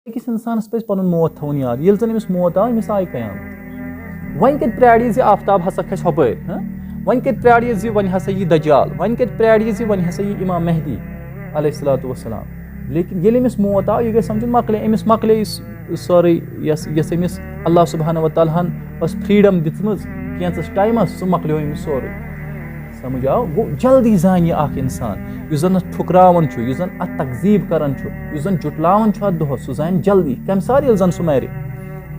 أکِس اِنسانَس پَزِ پَنُن موت تھاوُن یاد ییٚلہِ زَن أمِس موت آو أمِس آیہِ قیامت وۄنۍ کَتہِ پرٛارِ زِ آفتاب ہسا کھسہِ ہۄپٲرۍ وۄنۍ کَتہِ پرٛارِ زِ وۄنۍ ہسا یی دجال وۄنۍ کَتہِ پرٛارِ زِ وۄنۍ ہسا یی اِمام مہدی علیہ الصلوۃ والسلام لیکن ییٚلہِ أمِس موت آو یہِ گژھِ سَمجھُن مۄکلے أمِس مۄکلے سورُے یۄس أمِس اللہ سبحانہ وتعالیٰ ہن ٲس فرٛیٖڈم دِژمٕژ کینٛژَس ٹایمَس سُہ مۄکلیو أمِس سورُے سمجھ آو گوٚو جلدی زانہِ یہِ اکھ اِنسان یُس زَن اَتھ ٹھُکراوان چھُ یُس زَن اَتھ تقزیٖب کران چھُ یُس زَن جُٹلاوان چھُ اَتھ دۄہَس سُہ زانہِ جلدی کَمہِ ساتہٕ ییٚلہِ زَن سُہ مَرِ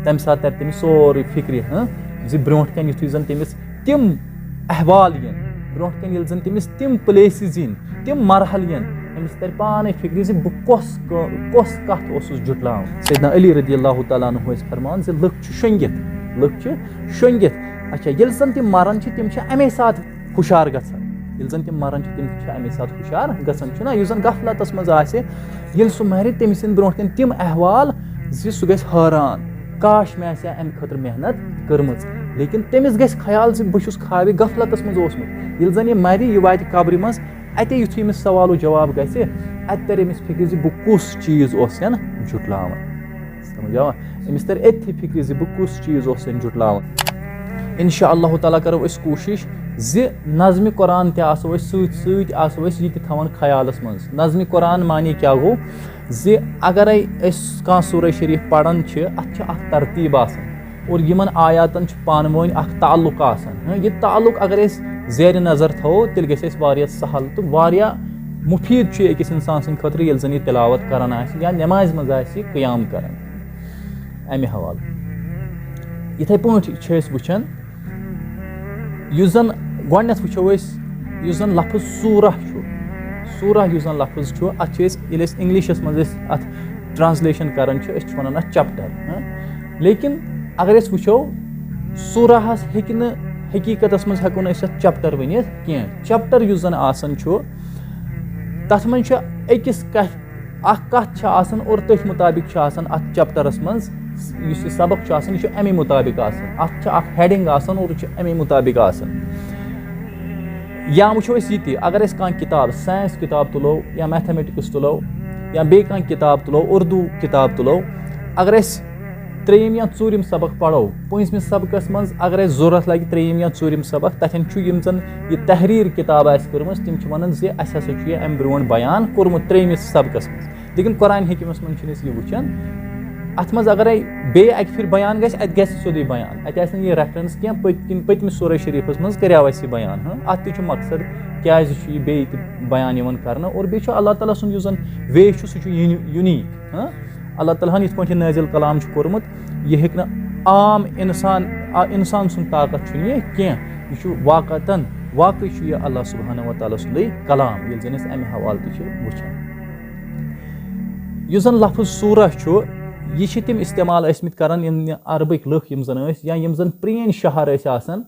تَمہِ ساتہٕ تَرِ تٔمِس سورُے فِکرِ زِ برونٛٹھ کَنہِ یُتھُے زَن تٔمِس تِم احوال یِن برونٛٹھ کَنہِ ییٚلہِ زَن تٔمِس تِم پٕلیسِز یِن تِم مرحل یِن أمِس تَرِ پانَے فِکرِ زِ بہٕ کۄس کَتھ اوسُس جُٹلاوان سیدنا علی رضی اللہ تعالیٰ عنہ ٲسۍ فرمان زِ لُکھ چھِ شۄنٛگِتھ اچھا ییٚلہِ زَن تِم مَران چھِ تِم چھِ اَمے ساتہٕ ہُشار گژھان ییٚلہِ زَن تِم مَران چھِ تِم چھِ اَمے ساتہٕ ہُشار گژھان چھُنہ یُس زَن غفلتَس منٛز آسہِ ییٚلہِ سُہ مَرِ تٔمِس یِن برونٛٹھ کَنہِ تِم احوال زِ سُہ گژھِ حٲران کاش مےٚ آسہِ ہا اَمہِ خٲطرٕ محنت کٔرمٕژ لیکن تٔمِس گژھِ خیال زِ بہٕ چھُس خابِ غفلتَس منٛز اوسمُت ییٚلہِ زَن یہِ مَرِ یہِ واتہِ قبرِ منٛز اَتے یُتھُے أمِس سوال و جواب گژھِ اَتہِ تَرِ أمِس فِکرِ زِ بہٕ کُس چیٖز اوسَن جُٹلاوان سمجھ آوا أمِس تَرِ أتھی فِکرِ زِ بہٕ کُس چیٖز اوسَن جُٹلاوان اِنشاء اللہ تعالیٰ کَرو أسۍ کوٗشِش زِ نظمِ قرآن تہِ آسو أسۍ سۭتۍ آسو أسۍ یہِ تہِ تھاوان خیالَس منٛز نظمِ قرآن معنے کیٛاہ گوٚو زِ اگرے أسۍ کانٛہہ سورہ شریٖف پَران چھِ اَتھ چھِ اَکھ ترتیٖب آسان اور یِمن آیاتَن چھُ پانہٕ ؤنۍ اَکھ تعلُق آسان یہِ تعلُق اگر أسۍ زیرِ نظر تھاوو تیٚلہِ گژھِ اَسہِ واریاہ سہل تہٕ واریاہ مُفیٖد چھُ یہِ أکِس اِنسان سٕنٛدِ خٲطرٕ ییٚلہِ زَن یہِ تِلاوت کَران آسہِ یا نٮ۪مازِ منٛز آسہِ یہِ قیام کَران اَمہِ حوالہٕ یِتھَے پٲٹھۍ چھِ أسۍ وٕچھان یُس زَن گۄڈنٮ۪تھ وٕچھو أسۍ یُس زَن لفظ سوٗرہ یُس زَن لفظ چھُ اَتھ چھِ أسۍ ییٚلہِ أسۍ اِنگلِشَس منٛز أسۍ اَتھ ٹرٛانسلیشَن کَران چھِ أسۍ چھِ وَنان اَتھ چَپٹَر لیکِن اگر أسۍ وٕچھو سوٗراہَس ہیٚکہِ نہٕ حقیٖقتَس منٛز ہٮ۪کو نہٕ أسۍ اَتھ چَپٹَر ؤنِتھ کینٛہہ چَپٹَر یُس زَن آسان چھُ تَتھ منٛز چھُ أکِس اَکھ کَتھ چھِ آسان اور تٔتھۍ مُطابِق چھُ آسان اَتھ چَپٹَرَس منٛز یُس یہِ سبق چھُ آسان یہِ چھُ اَمے مُطابِق آسان اَتھ چھِ اَکھ ہٮ۪ڈِنٛگ آسان اور یہِ چھُ اَمے مُطابِق آسان یا وٕچھو أسۍ یہِ تہِ اگر أسۍ کانٛہہ کِتاب ساینس کِتاب تُلو یا میتھامیٹِکٕس تُلو یا بیٚیہِ کانٛہہ کِتاب تُلو اُردو کِتاب تُلو اگر أسۍ ترٛیٚیِم یا ژوٗرِم سبق پَرو پوٗنٛژمِس سبقَس منٛز اگر اَسہِ ضوٚرَتھ لَگہِ ترٛیٚیِم یا ژوٗرِم سبق تَتھٮ۪ن چھُ یِم زَن یہِ تحریٖر کِتاب آسہِ کٔرمٕژ تِم چھِ وَنان زِ اَسہِ ہسا چھُ یہِ اَمہِ برونٛٹھ بیان کوٚرمُت ترٛیٚیِمِس سبقَس منٛز لیکِن قرآنِ حکیٖمَس منٛز چھِنہٕ أسۍ یہِ وٕچھان اَتھ منٛز اگرے بیٚیہِ اَکہِ پھِرِ بیان گژھِ اَتہِ گژھِ سیوٚدُے بیان اَتہِ آسہِ نہٕ یہِ ریفرَنس کینٛہہ پٔتمِس سورہ شریٖفَس منٛز کَریو اَسہِ یہِ بیان اَتھ تہِ چھُ مقصد کیٛازِ چھُ یہِ بیٚیہِ تہِ بیان یِوان کَرنہٕ اور بیٚیہِ چھُ اللہ تعالیٰ سُنٛد یُس زَن وے چھُ سُہ چھُ یوٗنیٖک اللہ تعالیٰ ہَن یِتھ پٲٹھۍ یہِ نٲزِل کلام چھُ کوٚرمُت یہِ ہیٚکہِ نہٕ عام اِنسان سُنٛد طاقت چھُنہٕ یہِ کینٛہہ یہِ چھُ واقعٕے چھُ یہِ اللہ سبحانہ وتعالیٰ سُنٛدُے کلام ییٚلہِ زَن أسۍ اَمہِ حوالہٕ تہِ چھِ وٕچھان یُس زَن لفظ سوٗرہ چھُ یہِ چھِ تِم اِستعمال ٲسمٕتۍ کَران یِم عربٕکۍ لُکھ یِم زَن ٲسۍ یا یِم زَن پرٛٲنۍ شہر ٲسۍ آسان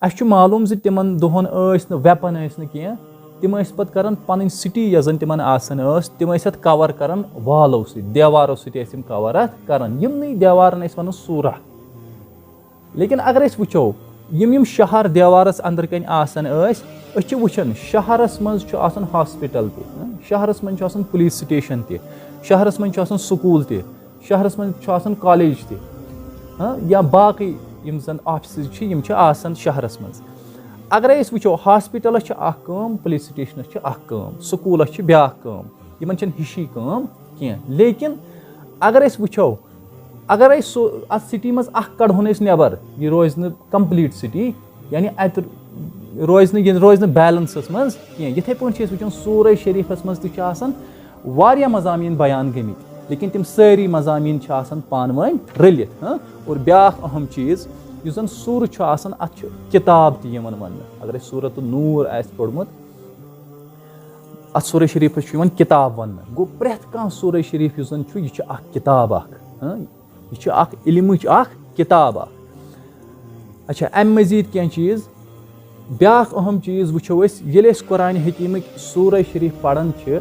اَسہِ چھُ معلوٗم زِ تِمَن دۄہَن ٲسۍ نہٕ وٮ۪پَن ٲسۍ نہٕ کینٛہہ تِم ٲسۍ پَتہٕ کَران پَنٕنۍ سِٹی یۄس زَن تِمَن آسان ٲس تِم ٲسۍ اَتھ کَوَر کَران والو سۭتۍ دیوارو سۭتۍ ٲسۍ تِم کَوَر اَتھ کَران یِمنٕے دیوارَن ٲسۍ وَنان سوٗرہ لیکِن اگر أسۍ وٕچھو یِم شہر دیوارَس أنٛدرٕ کَنۍ آسان ٲسۍ أسۍ چھِ وٕچھان شہرَس منٛز چھُ آسان ہاسپِٹَل تہِ شہرَس منٛز چھُ آسان پُلیٖس سِٹیشَن تہِ شہرَس منٛز چھُ آسان سکوٗل تہِ شہرَس منٛز چھُ آسان کالیج تہِ یا باقٕے یِم زَن آفِسٕز چھِ یِم چھِ آسان شہرَس منٛز اگرے أسۍ وٕچھو ہاسپِٹَلَس چھِ اَکھ کٲم پُلیٖس سِٹیشنَس چھِ اَکھ کٲم سکوٗلَس چھِ بیٛاکھ کٲم یِمَن چھَنہٕ ہِشی کٲم کینٛہہ لیکِن اگر أسۍ وٕچھو اگرے سُہ اَتھ سِٹی منٛز اَکھ کَڑہون أسۍ نٮ۪بر یہِ روزِ نہٕ کَمپٕلیٖٹ سِٹی یعنی اَتہِ یہِ روزِ نہٕ بیلَنسَس منٛز کینٛہہ یِتھَے پٲٹھۍ چھِ أسۍ وٕچھان سورہ شریٖفَس منٛز تہِ چھِ آسان واریاہ مضامیٖن بیان گٔمٕتۍ لیکِن تِم سٲری مضامیٖن چھِ آسان پانہٕ ؤنۍ رٔلِتھ اور بیٛاکھ اہم چیٖز یُس زَن سوٗرٕ چھُ آسان اَتھ چھُ کِتاب تہِ یِوان وَننہٕ اگر اَسہِ سوٗرۃ النوٗر آسہِ پوٚرمُت اَتھ سورہ شریٖفَس چھُ یِوان کِتاب وَننہٕ گوٚو پرٛٮ۪تھ کانٛہہ سورہ شریٖف یُس زَن چھُ یہِ چھُ اَکھ کِتاب اَکھ یہِ چھُ اَکھ علمٕچ اَکھ کِتاب اَکھ اچھا اَمہِ مٔزیٖد کینٛہہ چیٖز بیٛاکھ اہم چیٖز وٕچھو أسۍ ییٚلہِ أسۍ قرآنِ حکیٖمٕکۍ سورہ شریٖف پَران چھِ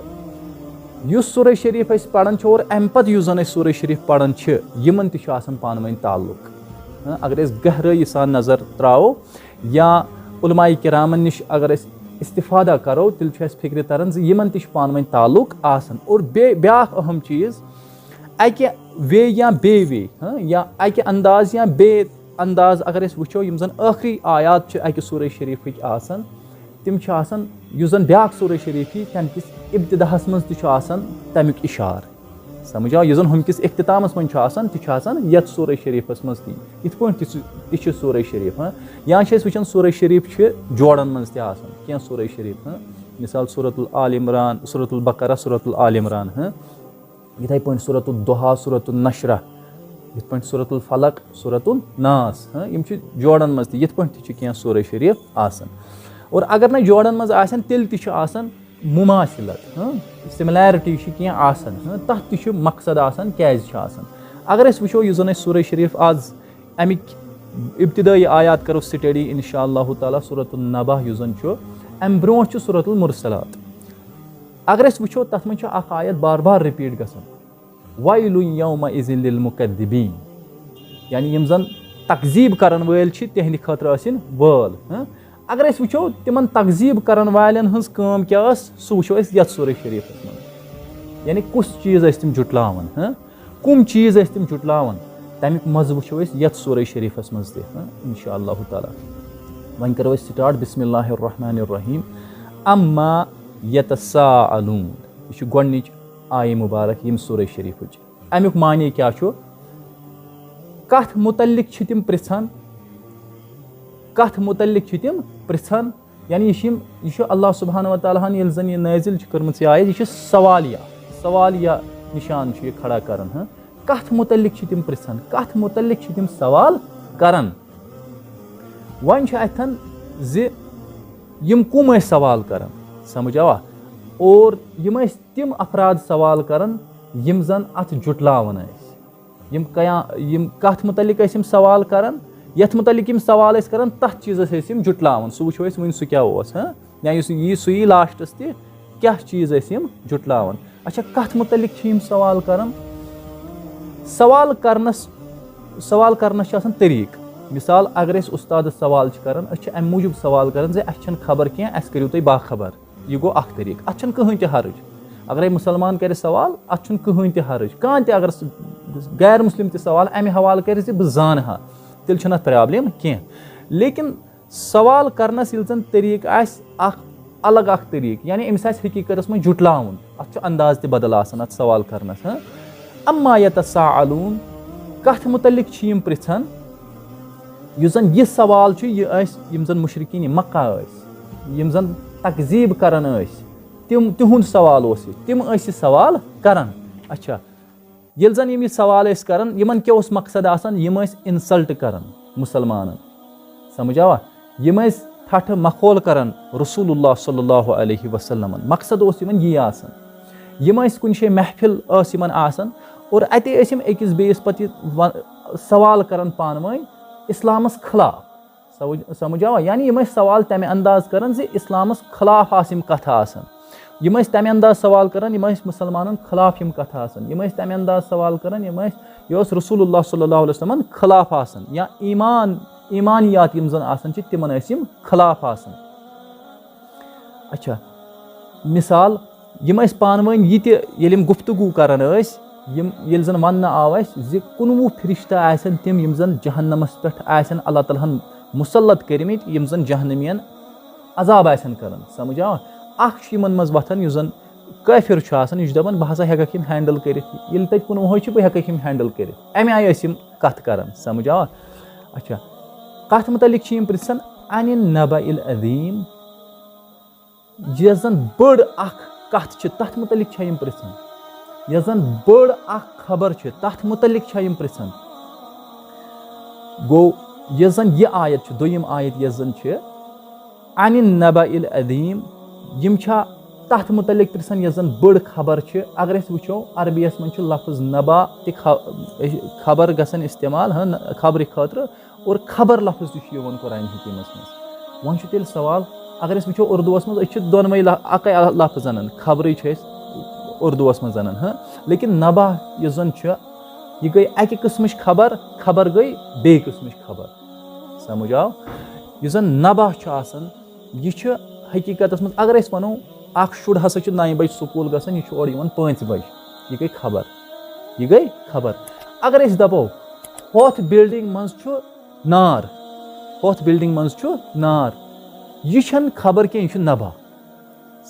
یُس سورہ شریٖف أسۍ پَران چھِ اور اَمہِ پَتہٕ یُس زَن أسۍ سورہ شریٖف پَران چھِ یِمَن تہِ چھُ آسان پانہٕ ؤنۍ تعلُق اگر أسۍ گہرٲیی سان نظر ترٛاوو یا علماء کِرامَن نِش اگر أسۍ اِستِفادہ کَرو تیٚلہِ چھُ اَسہِ فِکرِ تَران زِ یِمَن تہِ چھُ پانہٕ ؤنۍ تعلُق آسان اور بیٛاکھ اہم چیٖز اکہِ وے یا بیٚیہِ وے یا اکہِ انداز یا بیٚیہِ انداز اگر أسۍ وٕچھو یِم زن ٲخری آیات چھِ اکہِ سورہ شریٖفٕکۍ آسان تِم چھِ آسان یُس زن بیاکھ سورہ شریٖف یی تمہِ کِس ابتداہس منٛز تہِ چھُ آسان تمیُک اِشارٕ سمجھ آو یُس زن ہُمکِس اختتامس منٛز چھُ آسان تہِ چھُ آسان یتھ سورہ شریٖفس منٛز یِتھ پٲٹھۍ تہِ چھُ سورہ شریٖف یا چھِ أسۍ وٕچھان سورہ شریٖف چھِ جوڑن منٛز تہِ آسان کینٛہہ سورہ شریٖف مثال سورۃ الآل عمران سورۃ البقرہ سورۃ الآل عمران یِتھٕے پٲٹھۍ سورۃ الدُحا سورۃ النشرہ یِتھ پٲٹھۍ سورۃ الفلق سورۃ الناس یِم چھِ جوڑن منٛز تہِ یِتھ پٲٹھۍ تہِ چھِ کینٛہہ سورہ شریٖف آسان اور اگر نہٕ جوڑن منٛز آسن تیٚلہِ تہِ چھُ آسان مُماثلت سِملیرٹی چھِ کینٛہہ آسان تتھ تہِ چھُ مقصد آسان کیازِ چھُ آسان اگر أسۍ وٕچھو یُس زن أسۍ سورہ شریٖف آز امیِکۍ ابتدٲیی آیات کرو سٹڈی انشاء اللہ تعالیٰ سورۃ النبہ یُس زن چھُ امہِ برونٛٹھ چھُ سورۃ المرسلات اگر أسۍ وٕچھو تتھ منٛز چھُ اکھ آیت بار بار رِپیٖٹ گژھان وَیْلٌ یَوْمَئِذٍ لِلْمُکَذِّبِیٖن یعنی یِم زن تقزیٖب کرن وٲلۍ چھِ تِہنٛدِ خٲطرٕ ٲسِن وٲل اگر أسۍ وٕچھو تِمن تقزیٖب کرن والٮ۪ن ہٕنٛز کٲم کیٛاہ ٲس سُہ وٕچھو أسۍ یتھ سورہ شریٖفس منٛز یعنی کُس چیٖز ٲسۍ تِم جُٹلاوان کُم چیٖز ٲسۍ تِم جُٹلاوان تمیُک مزٕ وٕچھو أسۍ یتھ سورہ شریٖفس منٛز تہِ انشاء اللہ تعالیٰ وۄنۍ کرو أسۍ سٹاٹ بسم اللہ الرحمٰن الرحیٖم عما یتساءلوٗن یہِ چھِ گۄڈنِچ آیہِ مُبارک ییٚمہِ سورہ شریٖفٕچ امیُک معنے کیٛاہ چھُ کتھ مُتعلق چھِ تِم پرژھان کتھ مُتعلق چھِ تِم پرژھان یعنی یہِ چھُ اللہ سبحانہ وتعالیٰ ہن ییٚلہِ زن یہِ نٲزِل چھِ کٔرمٕژ یہِ آیت یہِ چھِ سوالیہ نِشان چھُ یہِ کھڑا کران کتھ مُتعلق چھِ تِم پرژھان کتھ مُتعلق چھِ تِم سوال کران وۄنۍ چھُ اتھن زِ یِم کُم ٲسۍ سوال کران سمجھ آوا اور یِم ٲسۍ تِم افراد سوال کران یِم زن اتھ جُٹلاوان ٲسۍ یِم کتھ مُتعلق ٲسۍ یِم سوال کران یتھ مُتعلق یِم سوال ٲسۍ کران تتھ چیٖزس ٲسۍ یِم جُٹلاوان سُہ وٕچھو أسۍ وُنہِ سُہ کیٛاہ اوس یا یُس یی سُہ یی لاسٹس تہِ کیٛاہ چیٖز ٲسۍ یِم جُٹلاوان اچھا کتھ مُتعلق چھِ یِم سوال کران سوال کرنس چھِ آسان طٔریٖقہٕ مثال اگر أسۍ اُستادس سوال چھِ کران أسۍ چھِ امہِ موٗجوٗب سوال کران زِ اَسہِ چھنہٕ خبر کینٛہہ اَسہِ کٔرِو تُہۍ باخبر یہِ گوٚو اکھ طٔریٖقہٕ اتھ چھنہٕ کٕہٕنۍ تہِ حرج اگرے مُسلمان کرِ سوال اتھ چھُنہٕ کٕہٕنۍ تہِ حرج کانٛہہ تہِ اگر غیر مسلم تہِ سوال امہِ حوالہٕ کرِ زِ بہٕ زانہٕ ہا تیٚلہِ چھنہٕ اتھ پرابلم کینٛہہ لیکن سوال کرنس ییٚلہِ زن طٔریٖقہٕ آسہِ اکھ الگ اکھ طٔریٖقہٕ یعنی أمِس آسہِ حقیٖقتس منٛز جُٹلاوُن اتھ چھُ انداز تہِ بدل آسان اتھ سوال کرنس اما یتساءلوٗن کتھ مُتعلق چھِ یِم پرژھان یُس زن یہِ سوال چھُ یہِ ٲسۍ یِم زن مُشرِکیٖن مکہ ٲسۍ یِم زن تقزیٖب کران ٲسۍ تِہُنٛد سوال اوس یہِ تِم ٲسۍ یہِ سوال کران اچھا ییٚلہِ زن یِم یہِ سوال ٲسۍ کران یِمن کیٛاہ اوس مقصد آسان یِم ٲسۍ اِنسلٹ کران مُسلمانن سمجھ آوا یِم ٲسۍ ٹھٹھٕ مخول کران رسول اللہ صلی اللہ علیہ وسلمن مقصد اوس یِمن یی آسان یِم ٲسۍ کُنہِ جایہِ محفِل ٲس یِمن آسان اور اتے ٲسۍ یِم أکِس بیٚیِس پتہٕ یہِ سوال کران پانہٕ ؤنۍ اِسلامس خٕلاف سمجھ آوا یعنی یِم ٲسۍ سوال تمہِ انداز کران زِ اِسلامس خٕلاف آسہٕ یِم کتھٕ آسان یِم ٲسۍ تمہِ انداز سوال کران یِم ٲسۍ مُسلمانن خٕلاف یِم کتھٕ آسان یِم ٲسۍ تمہِ انداز سوال کران یہِ اوس رسول اللہ صلی اللہ علیہ وسلمن خٕلاف آسان یا ایمانیات یِم زن آسان چھِ تِمن ٲسۍ یِم خٕلاف آسان اچھا مثال یِم ٲسۍ پانہٕ ؤنۍ یہِ تہِ ییٚلہِ یِم گُفتگوٗ کران ٲسۍ ییٚلہِ زن وننہٕ آو اسہِ زِ 19 فرشتہٕ آسن تِم یِم زن جہنمس پٮ۪ٹھ آسن اللہ تعالیٰ ہن مُسلط کٔرمٕتۍ یِم زن جہنمین عذاب آسن کران سمجھ آوا اکھ چھُ یِمن منٛز وۄتھان یُس زن کٲفِر چھُ آسان یہِ چھُ دپان بہٕ ہسا ہٮ۪ککھ یِم ہینڈل کٔرِتھ ییٚلہِ تتہِ 19 چھِ بہٕ ہٮ۪ککھ یِم ہینڈل کٔرِتھ امہِ آیہِ ٲسۍ یِم کتھ کران سمجھ آوا اچھا کتھ مُتعلق چھِ یِم پرژھان انِ النبأ العظیٖم یۄس زن بٔڑ اکھ کتھ چھِ تتھ مُتعلق چھا یِم پرژھان یۄس زن بٔڑ اکھ خبر چھِ تتھ مُتعلق چھا یِم پرژھان گوٚو یۄس زن یہِ آیت چھِ دوٚیِم آیت یۄس زن چھِ انِ النبأ العظیٖم یِم چھا تتھ مُتعلق پرژھان یۄس زن بٔڑ خبر چھِ اگر أسۍ وٕچھو عربیس منٛز چھُ لفظ نبا تہِ خبر گژھان استعمال خبرِ خٲطرٕ اور خبر لفظ تہِ چھُ یِوان قرآنِ حکیٖمس منٛز وۄنۍ چھُ تیٚلہِ سوال اگر أسۍ وٕچھو اردوٗوس منٛز أسۍ چھِ دۄنوے اکے لفظ انان خبرٕے چھِ أسۍ اردوٗوس منٛز انان لیکن نبا یُس زن چھُ یہِ گٔے اکہِ قٕسمٕچ خبر گٔے بیٚیہِ قٕسمٕچ خبر سمجھ آو یُس زن نبا چھُ آسان یہِ چھُ حقیٖقتس منٛز اگر أسۍ ونو اکھ شُر ہسا چھُ 9 بجہِ سکوٗل گژھان یہِ چھُ اورٕ یِوان 5 بجہِ یہِ گٔے خبر یہِ گٔے خبر. اگر أسۍ دَپو ہوٚتھ بِلڈِنٛگ منٛز چھُ نار, ہوٚتھ بِلڈِنٛگ منٛز چھُ نار, یہِ چھَنہٕ خبر کینٛہہ, یہِ چھُ نبا.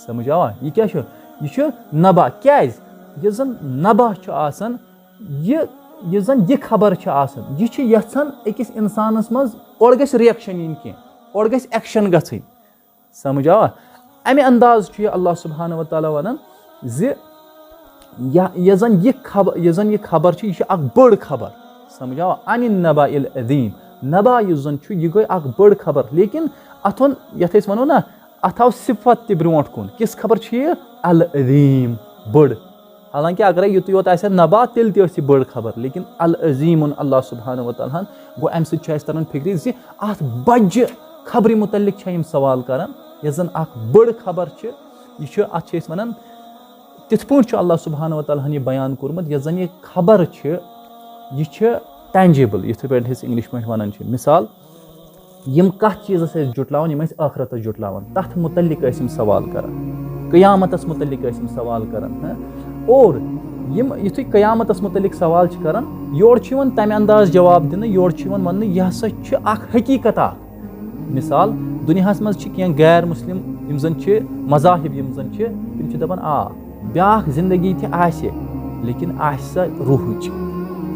سمجھ آوا, یہِ کیٛاہ چھُ, یہِ چھُ نبا. کیٛازِ, یُس زن نبا چھُ آسان, یُس زن یہِ خبر چھِ آسان, یہِ چھِ یژھان أکِس اِنسانس منٛز اورٕ گژھِ رِیَکشن یِنۍ کینٛہہ, اورٕ گژھِ ایکشن گژھٕنۍ. سمجھ آوا, امہِ انداز چھُ یہِ اللہ سبحانہ و تعالیٰ ونان زِ یۄس زن یہِ خبر چھِ, یہِ چھِ اکھ بٔڑ خبر. سمجھ آوا, انِ نبا العظیٖم, نبا یُس زن چھُ یہِ گٔے اکھ بٔڑ خبر. لیکن اتھ اوٚن, یتھ أسۍ ونو نا, اتھ آو صفت تہِ برونٛٹھ کُن. کِژھ خبر چھِ یہِ, العظیٖم, بٔڑ. حالانکہِ اگرے یُتُے یوت آسہِ ہا نبا تیٚلہِ تہِ ٲس یہِ بٔڑ خبر. لیکن العظیٖم اوٚن اللہ سبحانہ و تعالیٰ ہن. گوٚو امہِ سۭتۍ چھُ اسہِ تران فِکرِ زِ اتھ بجہِ خبرِ مُتعلق چھِ یِم سوال کران. یۄس زن اکھ بٔڑ خبر چھِ, یہِ چھُ, اتھ چھِ أسۍ ونان, تِتھ پٲٹھۍ چھُ اللہ سبحانہ و تعالیٰ ہن یہِ بیان کوٚرمُت. یۄس زن یہِ خبر چھِ, یہِ چھِ ٹینجیبل, یِتھٕے پٲٹھۍ أسۍ انگلش پٲٹھۍ ونان چھِ. مِثال, یِم کتھ چیٖزس ٲسۍ جُٹلاوان, یِم ٲسۍ ٲخرتس جُٹلاوان, تتھ مُتعلق ٲسۍ یِم سوال کران. قیامتس مُتعلق ٲسۍ یِم سوال کران. اور یِم یِتھُے قیامتس مُتعلق سوال چھِ کران, یورٕ چھُ یِوان تمہِ انداز جواب دِنہٕ, یورٕ چھُ یِوان وننہٕ یہِ ہسا چھِ اکھ حقیٖقت اکھ. مِثال, دُنیاہس منٛز چھِ کینٛہہ غیر مسلم یِم زن چھِ, مذاہب یِم زن چھِ, تِم چھِ دپان آ بیاکھ زندگی تہِ آسہِ, لیکن آسہِ سۄ روحٕچ.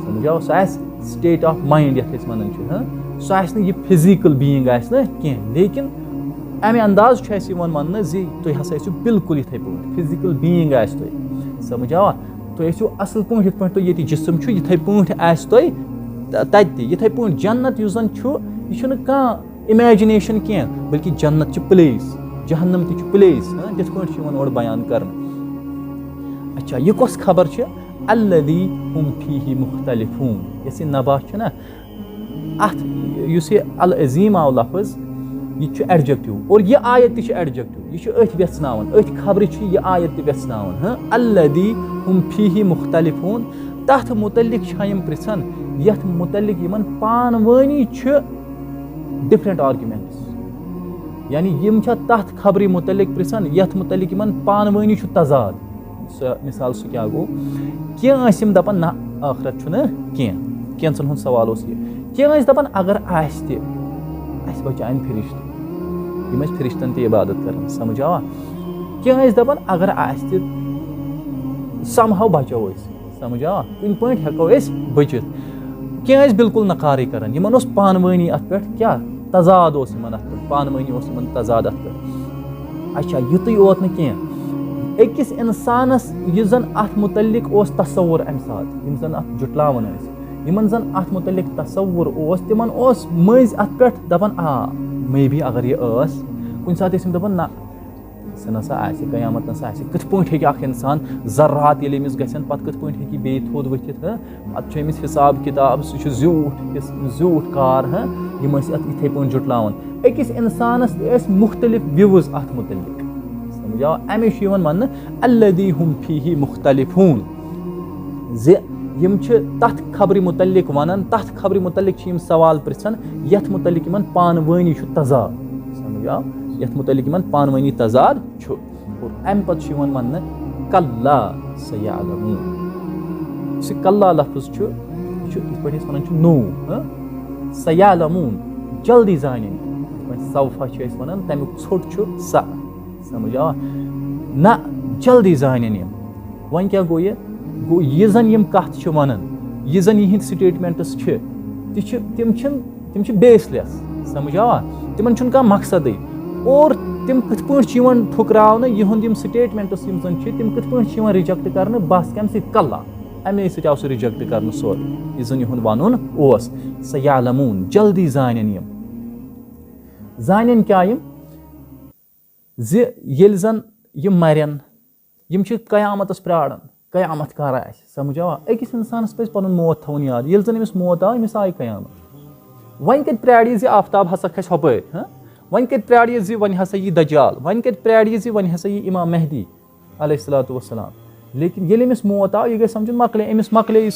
سمجھاو, سۄ آسہِ سٹیٹ آف مایِنڈ یتھ أسۍ ونان چھِ. سۄ آسہِ نہٕ یہِ فِزِکل بیٖنگ آسہِ نہٕ کینٛہہ. لیکن امہِ انداز چھُ اسہِ یِوان وننہٕ زِ تُہۍ ہسا ٲسِو بالکُل یِتھٕے پٲٹھۍ, فِزِکل بیٖنگ آسہِ تۄہہِ. سمجھاوا, تُہۍ ٲسِو اصل پٲٹھۍ یِتھ پٲٹھۍ تۄہہِ ییٚتہِ جسم چھُ, یِتھٕے پٲٹھۍ آسہِ تۄہہِ تتہِ تہِ. یِتھٕے پٲٹھۍ جنت یُس زن چھُ, یہِ چھُنہٕ کانٛہہ اِمیجِنیشن کینٛہہ, بلکہِ جنت چھِ پلیس, جہنم تہِ چھُ پلیس. تِتھ پٲٹھۍ چھُ یِوان اورٕ بیان کرنہٕ. اچھا, یہِ کۄس خبر چھِ, الذی ہُم فیٖہی مُختلِفوٗن. یۄس یہِ نبا چھِ نا, اتھ یُس یہِ العظیٖم آو لفظ, یہِ چھُ ایڈجکٹِو. اور یہِ آیت تہِ چھِ ایڈجکٹِو, یہِ چھُ أتھۍ ویژھناوان, أتھۍ خبرِ چھُ یہِ آیت تہِ ویژھناوان. الذی ہُم فیٖہی مُختلِفوٗن, تتھ مُتعلق چھا یِم پرژھان یتھ مُتعلق یِمن پانہٕ ؤنی چھِ ڈفرنٹ آرگیومینٹس. یعنی یِم چھا تتھ خبرِ مُتعلق پرژھان یتھ مُتعلق یِمن پانہٕ ؤنی چھُ تضاد. سۄ مِثال, سُہ کیٛاہ گوٚو, کینٛہہ ٲسۍ یِم دپان نہ ٲخرت چھُنہٕ کینٛہہ, کینٛژن ہُنٛد سوال اوس یہِ. کینٛہہ ٲسۍ دپان اگر آسہِ تہِ اسہِ بچاون فرشتہٕ, یِم ٲسۍ فرشتن تہِ عبادت کران. سمجھ آوا, کینٛہہ ٲسۍ دپان اگر آسہِ تہِ سمہو بچو أسۍ. سمجھ آوا, کُنہِ پٲٹھۍ ہٮ۪کو أسۍ بٔچِتھ. کینٛہہ ٲسۍ بالکُل نکارٕے کران, یِمن اوس پانہٕ ؤنی اتھ پٮ۪ٹھ کیٛاہ تضاد اوس یِمن اتھ پٮ۪ٹھ, پانہٕ ؤنی اوس یِمن تضاد اتھ پٮ۪ٹھ. اچھا, یُتُے اوت نہٕ کینٛہہ, أکِس اِنسانس یُس زن اتھ مُتعلق اوس تصوُر امہِ ساتہٕ, یِم زن اتھ جُٹلاوان ٲسۍ, یِمن زن اتھ مُتعلق تصوُر اوس, تِمن اوس مٔنٛزۍ اتھ پٮ۪ٹھ دپان آ مے بی اگر یہِ ٲس. کُنہِ ساتہٕ ٲسۍ یِم دپان نہ سۄ نسا آسہِ, قیامت نسا آسہِ. کِتھ پٲٹھۍ ہیٚکہِ اکھ انسان ذرات ییٚلہِ أمِس گژھن, پتہٕ کِتھ پٲٹھۍ ہیٚکہِ یہِ بیٚیہِ تھوٚد ؤتھِتھ. پتہٕ چھُ أمِس حساب کِتاب, سُہ چھُ زیوٗٹھ کار. یِم ٲسۍ اتھ یِتھٕے پٲٹھۍ جُٹلاوان. أکِس اِنسانس تہِ ٲسۍ مُختٔلِف وِوٕز اتھ مُتعلق. سمجھاو, امے چھُ یِوان وننہٕ الذی ہُم فیٖہی مُختلِفوٗن, زِ یِم چھِ تتھ خبرِ مُتعلق ونان, تتھ خبرِ مُتعلق چھِ یِم سوال پرژھان یتھ مُتعلق یِمن پانہٕ ؤنی چھُ تضاد. سمجھاو, یتھ مُتعلق یِمن پانہٕ ؤنی تضاد چھُ. اور امہِ پتہٕ چھُ یِوان وننہٕ کلا سَیَعلَموٗن. یُس یہِ کلا لفظ چھُ, یہِ چھُ یِتھ پٲٹھۍ أسۍ ونان چھِ نوٚو. سَیَعلَموٗن, جلدی زانن. یِتھ پٲٹھۍ سوفا چھِ أسۍ ونان, تمیُک ژھوٚٹ چھُ سا. سمجھاوا, نہ جلدی زانن یِم. وۄنۍ کیٛاہ گوٚو یہِ, گوٚو یہِ زن یِم کتھ چھِ ونان, یہِ زن یِہنٛدۍ سٹیٹمنٹس چھِ, تِم چھِ بیسلیس. سمجھاوا, تِمن چھُنہٕ کانٛہہ مقصدٕے. اور تِم کِتھ پٲٹھۍ چھِ یِوان ٹھُکراونہٕ, یِہُنٛد یِم سٹیٹمنٹس یِم زن چھِ, تِم کِتھ پٲٹھۍ چھِ یِوان رِجکٹ کرنہٕ, بس کمہِ سۭتۍ, کلا. امے سۭتۍ آو سُہ رِجکٹ کرنہٕ سورُے یُس زن یِہُنٛد ونُن اوس. سَیَعلَموٗن, جلدی زانن یِم. زانن کیٛاہ یِم, زِ ییٚلہِ زن یِم مرن, یِم چھِ قیامتس پراران, قیامت کر آسہِ. سمجھاوا, أکِس اِنسانس پزِ پنُن موت تھاوُن یاد. ییٚلہِ زن أمِس موت آو, أمِس آیہِ قیامت. وۄنۍ کتہِ پرارِ یہِ زِ آفتاب ہسا کھسہِ ہۄپٲرۍ, وۄنۍ کتہِ پرارِ یہِ زِ وۄنۍ ہسا یی دجال, وۄنۍ کتہِ پرارِ یہِ زِ وۄنۍ ہسا یی امام مہدی علیہ الصلاتُ وسلام. لیکن ییٚلہِ أمِس موت آو, یہِ گژھِ سمجھُن مۄکلے, أمِس مۄکلے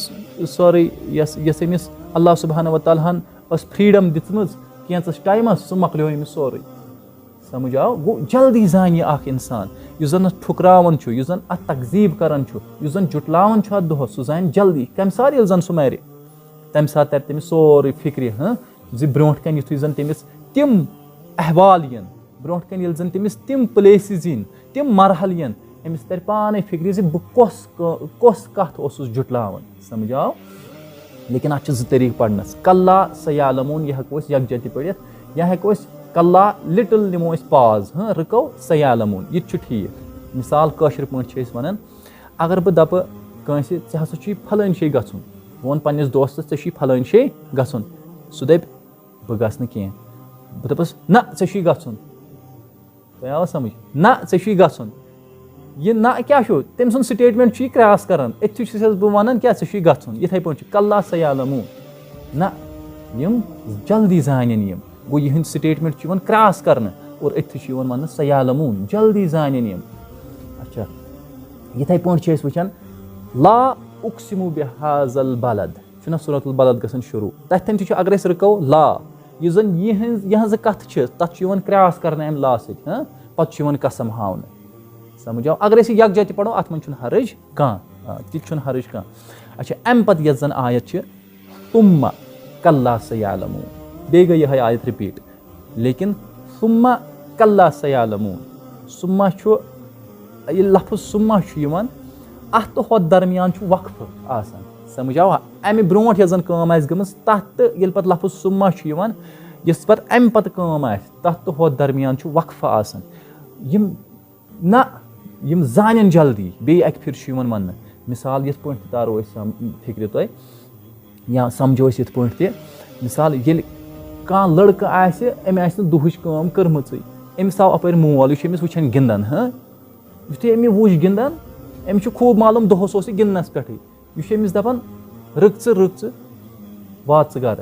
سورُے یۄس أمِس اللہ سبحانہ و تعالیٰ ہن ٲس فریٖڈم دِژمٕژ کینٛژس ٹایمس, سُہ مۄکلیو أمِس سورُے. سمجھ آو گوٚو جلدی زانہِ یہِ اکھ اِنسان یُس زن اَتھ ٹھُکراوان چھُ یُس زن اَتھ تقزیٖب کران چھُ یُس زن جُٹلاوان چھُ اَتھ دۄہس سُہ زانہِ جلدی کمہِ ساتہٕ ییٚلہِ زن سُہ مرِ تمہِ ساتہٕ ترِ تٔمِس سورُے فِکرِ زِ برونٛٹھ کَنہِ یِتھُے زن تٔمِس تِم احوال یِن برونٛٹھ کَنہِ ییٚلہِ زن تٔمِس تِم پلیسز یِن تِم مرحل یِن أمِس ترِ پانے فِکرِ زِ بہٕ کۄس کتھ اوسُس جُٹلاوان سمجھ آو لیکن اتھ چھِ زٕ طٔریٖقہٕ پرنس کلّا سیالموٗن یہِ ہٮ۪کو أسۍ یکجا تہِ پٔرِتھ یا ہٮ۪کو أسۍ کلّا لِٹل نِمو أسۍ پاز رُکو سیالموٗن یہِ تہِ چھُ ٹھیٖک مِثال کٲشِر پٲٹھۍ چھِ أسۍ ونان اگر بہٕ دپہٕ کٲنٛسہِ ژےٚ ہسا چھُے پھلٲنۍ جایہِ گژھُن بہٕ وَنہٕ پنٕنِس دوستس ژےٚ چھُے پھلٲنۍ جایہِ گژھُن سُہ دپہِ بہٕ گژھٕ نہٕ کینٛہہ بہٕ دپس نہ ژےٚ چھُے گژھُن تۄہہِ آوا سمجھ نہ ژےٚ چھُے گژھُن یہِ نہ کیٛاہ چھُ تٔمۍ سُنٛد سٹیٹمنٹ چھُ یہِ کراس کران أتھی چھُس بہٕ ونان کیٛاہ ژےٚ چھُے گژھُن یِتھٕے پٲٹھۍ چھُ کلّا سیالموٗن نہ یِم جلدی زانن یِم گوٚو یِہٕنٛدۍ سٹیٹمنٹ چھِ یِوان کراس کرنہٕ اور أتھی چھُ یِوان وننہٕ سیالموٗن جلدی زانن یِم اچھا یِتھٕے پٲٹھۍ چھِ أسۍ وٕچھان لا اُقسِمُ بِہٰذا البلد چھُنہ سورۃ البلد گژھان شروٗع تتھٮ۪ن تہِ چھُ اگر أسۍ رُکو لا یُس زن یِہٕنٛزٕ کتھٕ چھِ تتھ چھُ یِوان کراس کرنہٕ امہِ لا سۭتۍ پتہٕ چھُ یِوان قسم ہاونہٕ سمجھ آو اگر أسۍ یہِ یکجا تہِ پرو اتھ منٛز چھُنہٕ حرج کانٛہہ تہِ چھُنہٕ حرج کانٛہہ اچھا امہِ پتہٕ یۄس زن آیت چھِ ثُمَّ کلّا سیالموٗن بیٚیہِ گٔے یِہے آیت رِپیٖٹ لیکن ثُمَّ کلّا سیالموٗن سُمہ چھُ ییٚلہِ لفظ سُمہ چھُ یِوان اتھ تہٕ ہۄتھ درمیان چھُ وقفہٕ آسان سمجھ آوا امہِ برونٛٹھ یۄس زن کٲم آسہِ گٔمٕژ تتھ تہٕ ییٚلہِ پتہٕ لفظ سُمہ چھُ یِوان یۄس پتہٕ امہِ پتہٕ کٲم آسہِ تتھ تہٕ ہۄتھ درمیان چھُ وقفہٕ آسان یِم نہ یِم زانن جلدی بیٚیہِ اکہِ پھِرِ چھُ یِوان وننہٕ مِثال یِتھ پٲٹھۍ تہِ تارو أسۍ فِکرِ تۄہہِ یا سمجھو أسۍ یِتھ پٲٹھۍ تہِ مِثال ییٚلہِ کانٛہہ لڑکہٕ آسہِ أمۍ آسہِ نہٕ دُہٕچ کٲم کٔرمٕژٕے أمِس آو اپٲرۍ مول یہِ چھُ أمِس وٕچھان گِنٛدان یُتھُے أمۍ یہِ وٕچھ گِنٛدان أمِس چھُ خوٗب معلوٗم دۄہس اوس یہِ گِنٛدنس پٮ۪ٹھٕے یہِ چھُ أمِس دپان رٕک ژٕ وات ژٕ گرٕ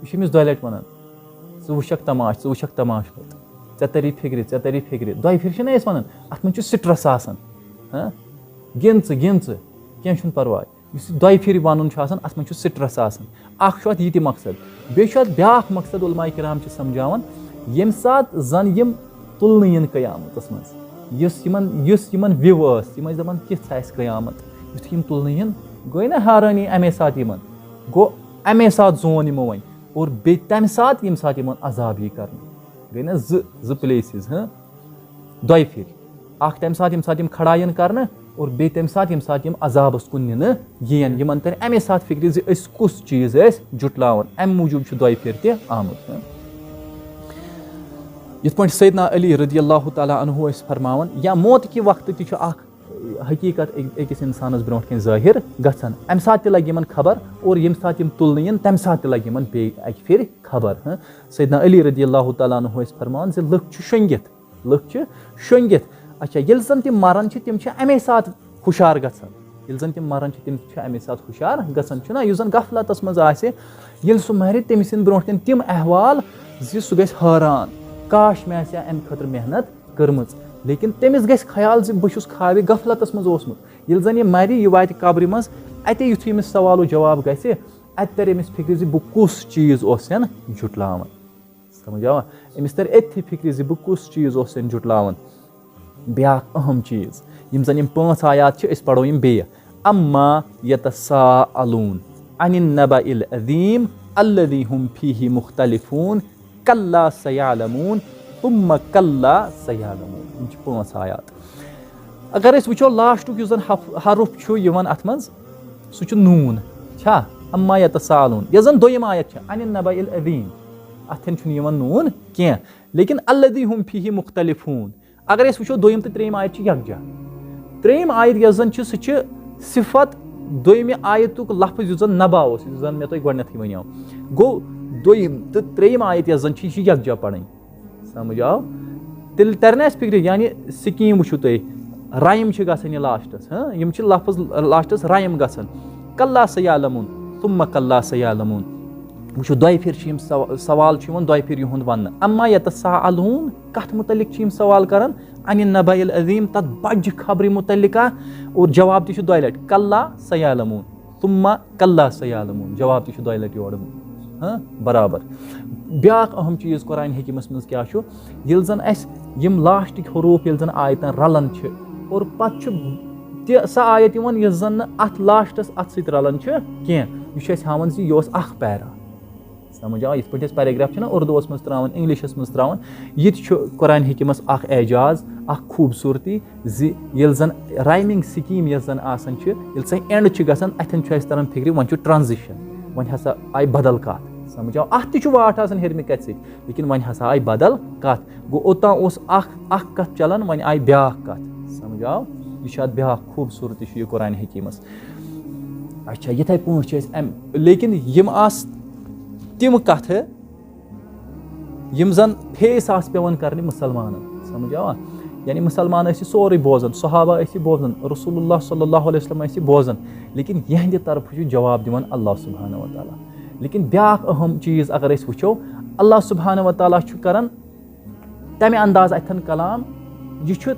یہِ چھُ أمِس دۄیہِ لٹہِ ونان ژٕ وٕچھکھ تماشہٕ پتہٕ ژےٚ تری فِکرِ دۄیہِ پھِرِ چھِنہ أسۍ ونان اتھ منٛز چھُ سٹرس آسان گِنٛد ژٕ کینٛہہ چھُنہٕ پرواے یُس یہِ دۄیہِ پھِرِ ونُن چھُ آسان اتھ منٛز چھُ سٹرس آسان اکھ چھُ اتھ یہِ تہِ مقصد بیٚیہِ چھُ اتھ بیاکھ مقصد علماء کرام چھِ سمجھاوان ییٚمہِ ساتہٕ زن یِم تُلنہٕ یِن قیامتس منٛز یُس یِمن وِو ٲس یِم ٲسۍ دپان کِژھ آسہِ قیامت یُتھُے یِم تُلنہٕ یِن گٔے نہ حٲرٲنی امے ساتہٕ یِمن گوٚو امے ساتہٕ زون یِمو وۄنۍ اور بیٚیہِ تمہِ ساتہٕ ییٚمہِ ساتہٕ یِمن عذاب یی کرنہٕ گٔے نہ زٕ پلیسز دۄیہِ پھِرِ اکھ تمہِ ساتہٕ ییٚمہِ ساتہٕ یِم کھڑا یِن کرنہٕ اور بیٚیہِ تمہِ ساتہٕ ییٚمہِ ساتہٕ یِم عذابس کُن نِنہٕ یِن یِمن ترِ امے ساتہٕ فِکرِ زِ أسۍ کُس چیٖز ٲسۍ جُٹلاوان امہِ موٗجوٗب چھُ دۄیہِ پھِرِ تہِ آمُت یِتھ پٲٹھۍ سیدنا علی رضی اللہ تعالیٰ عنہُ ٲسۍ فرماوان یا موتہٕ کہِ وقتہٕ تہِ چھُ اکھ حقیٖقت أکِس انسانس برونٛٹھ کَنۍ ظٲہِر گژھان امہِ ساتہٕ تہِ لگہِ یِمن خبر اور ییٚمہِ ساتہٕ یِم تُلنہٕ یِن تمہِ ساتہٕ تہِ لگہِ یِمن بیٚیہِ اکہِ پھِرِ خبر سیدنا علی رضی اللہ تعالیٰ عنہُ ٲسۍ فرماوان زِ لُکھ چھِ شۄنٛگِتھ اچھا ییٚلہِ زن تِم مران چھِ تِم چھِ امے ساتہٕ ہُشار گژھان چھُنہ یُس زن غفلتس منٛز آسہِ ییٚلہِ سُہ مرِ تٔمۍ سٕنٛدِ برونٛٹھ کَنۍ تِم احوال زِ سُہ گژھِ حٲران کاش مےٚ آسہِ ہا امہِ خٲطرٕ محنت کٔرمٕژ لیکن تٔمِس گژھِ خیال زِ بہٕ چھُس خاوِ غفلتس منٛز اوسمُت ییٚلہِ زن یہِ مرِ یہِ واتہِ قبرِ منٛز اتے یُتھُے أمِس سوالو جواب گژھِ اتہِ ترِ أمِس فِکرِ زِ بہٕ کُس چیٖز اوسَن جُٹلاوان سمجھ آوا أمِس ترِ أتھی فِکرِ زِ بہٕ کُس چیٖز اوسَن جُٹلاوان بیاکھ اہم چیٖز یِم زن یِم 5 آیات چھِ أسۍ پرو یِم بیٚیہِ اما یتساءلوٗن عن النبأ العظیٖم الذی ہُم فیٖہ مختلفوٗن کلّا سیالموٗن ثُمَّ کلّا سیالموٗن یِم چھِ 5 آیات اگر أسۍ وٕچھو لاسٹُک یُس زن حرف چھُ یِوان اتھ منٛز سُہ چھُ نوٗن چھا اما یتساءلوٗن یۄس زن دوٚیِم آیت چھِ عن النبأ العظیٖم اتھٮ۪ن چھُنہٕ یِوان نوٗن کینٛہہ لیکن الذی ہُم فیٖہ مختلفوٗن اگر أسۍ وٕچھو دوٚیِم تہٕ ترٛیٚیِم آیت چھِ یکجا ترٛیٚیِم آیت یۄس زن چھِ سُہ چھِ صِفت دوٚیمہِ آیتُک لفظ یُس زن نبا اوس یُس زن مےٚ تۄہہِ گۄڈنٮ۪تھٕے ونیو گوٚو دوٚیِم تہٕ ترٛیٚیِم آیت یۄس زن چھِ یہِ چھِ یکجا پرٕنۍ سمجھ آو تیٚلہِ ترِ نہ اَسہِ فِکرِ یعنی سِکیٖم وٕچھِو تُہۍ رایِم چھِ گژھان یہِ لاسٹس یِم چھِ لفظ لاسٹس رایِم گژھان کلّا سیالموٗن ثُمَّ کلّا سیالموٗن وٕچھِو دۄیہِ پھِرِ چھِ یِم سوال چھُ یِوان دۄیہِ پھِرِ یِہُنٛد وننہٕ اما یتساءلوٗن کتھ مُتعلق چھِ یِم سوال کران عن النبأ العظیٖم تتھ بجہِ خبرِ مُتعلقہ اور جواب تہِ چھُ 2 لٹہِ کلّا سیالموٗن ثُمَّ کلّا سیالموٗن جواب تہِ چھُ 2 لٹہِ یورٕ برابر بیاکھ اہم چیٖز قرآنِ حکیٖمس منٛز کیٛاہ چھُ ییٚلہِ زن اَسہِ یِم لاسٹٕکۍ حروٗف ییٚلہِ زَن آیتَن رَلان چھِ اور پَتہٕ چھُ تہِ سۄ آیت یِوان یۄس زَن نہٕ اَتھ لاسٹَس اَتھ سۭتۍ رَلان چھِ کینٛہہ یہِ چھُ اَسہِ ہاوان زِ یہِ اوس اَکھ پیرا سَمٕجھ آو یِتھ پٲٹھۍ أسۍ پیراگراف چھِنہ اُردوٗوَس منٛز ترٛاوان اِنٛگلِشَس منٛز ترٛاوان یہِ تہِ چھُ قرآنِ حکیٖمَس اَکھ اعجاز اَکھ خوٗبصوٗرتی زِ ییٚلہِ زَن رایمِنٛگ سِکیٖم یۄس زَن آسان چھِ ییٚلہِ سۄ اٮ۪نٛڈ چھِ گژھان اَتھٮ۪ن چھُ اَسہِ تران فِکرِ وۄنۍ چھُ ٹرٛانزِشَن وۄنۍ ہسا آیہِ بدل کَتھ سَمٕجھ آو اَتھ تہِ چھُ واٹھ آسان ہیٚرمہِ کَتھِ سۭتۍ لیکِن وۄنۍ ہسا آیہِ بدل کَتھ گوٚو اوٚتام اوس اکھ کَتھ چلان وۄنۍ آیہِ بیٛاکھ کَتھ سَمٕجھ آو یہِ چھُ اَتھ بیٛاکھ خوٗبصوٗرتی چھُ یہِ قرآنِ حکیٖمَس اچھا یِتھَے پٲٹھۍ چھِ أسۍ اَمہِ لیکِن یِم آسہٕ تِم کَتھٕ یِم زَن فیس آسہٕ پٮ۪وان کَرنہِ مُسلمانَن سَمٕجھ آوا یعنی مُسلمان ٲسۍ یہِ سورُے بوزان صحابہ ٲسۍ یہِ بوزان رسول اللہ صلی اللہ علیہ وسلم ٲسۍ یہِ بوزان لیکِن یِہنٛدِ طرفہٕ چھُ جواب دِوان اللہ سبحانہ وتعالیٰ لیکِن بیٛاکھ اہم چیٖز اگر أسۍ وٕچھو اللہ سبحانہ وتعالیٰ چھُ کَران تَمہِ انداز اَتھٮ۪ن کلام یہِ چھُ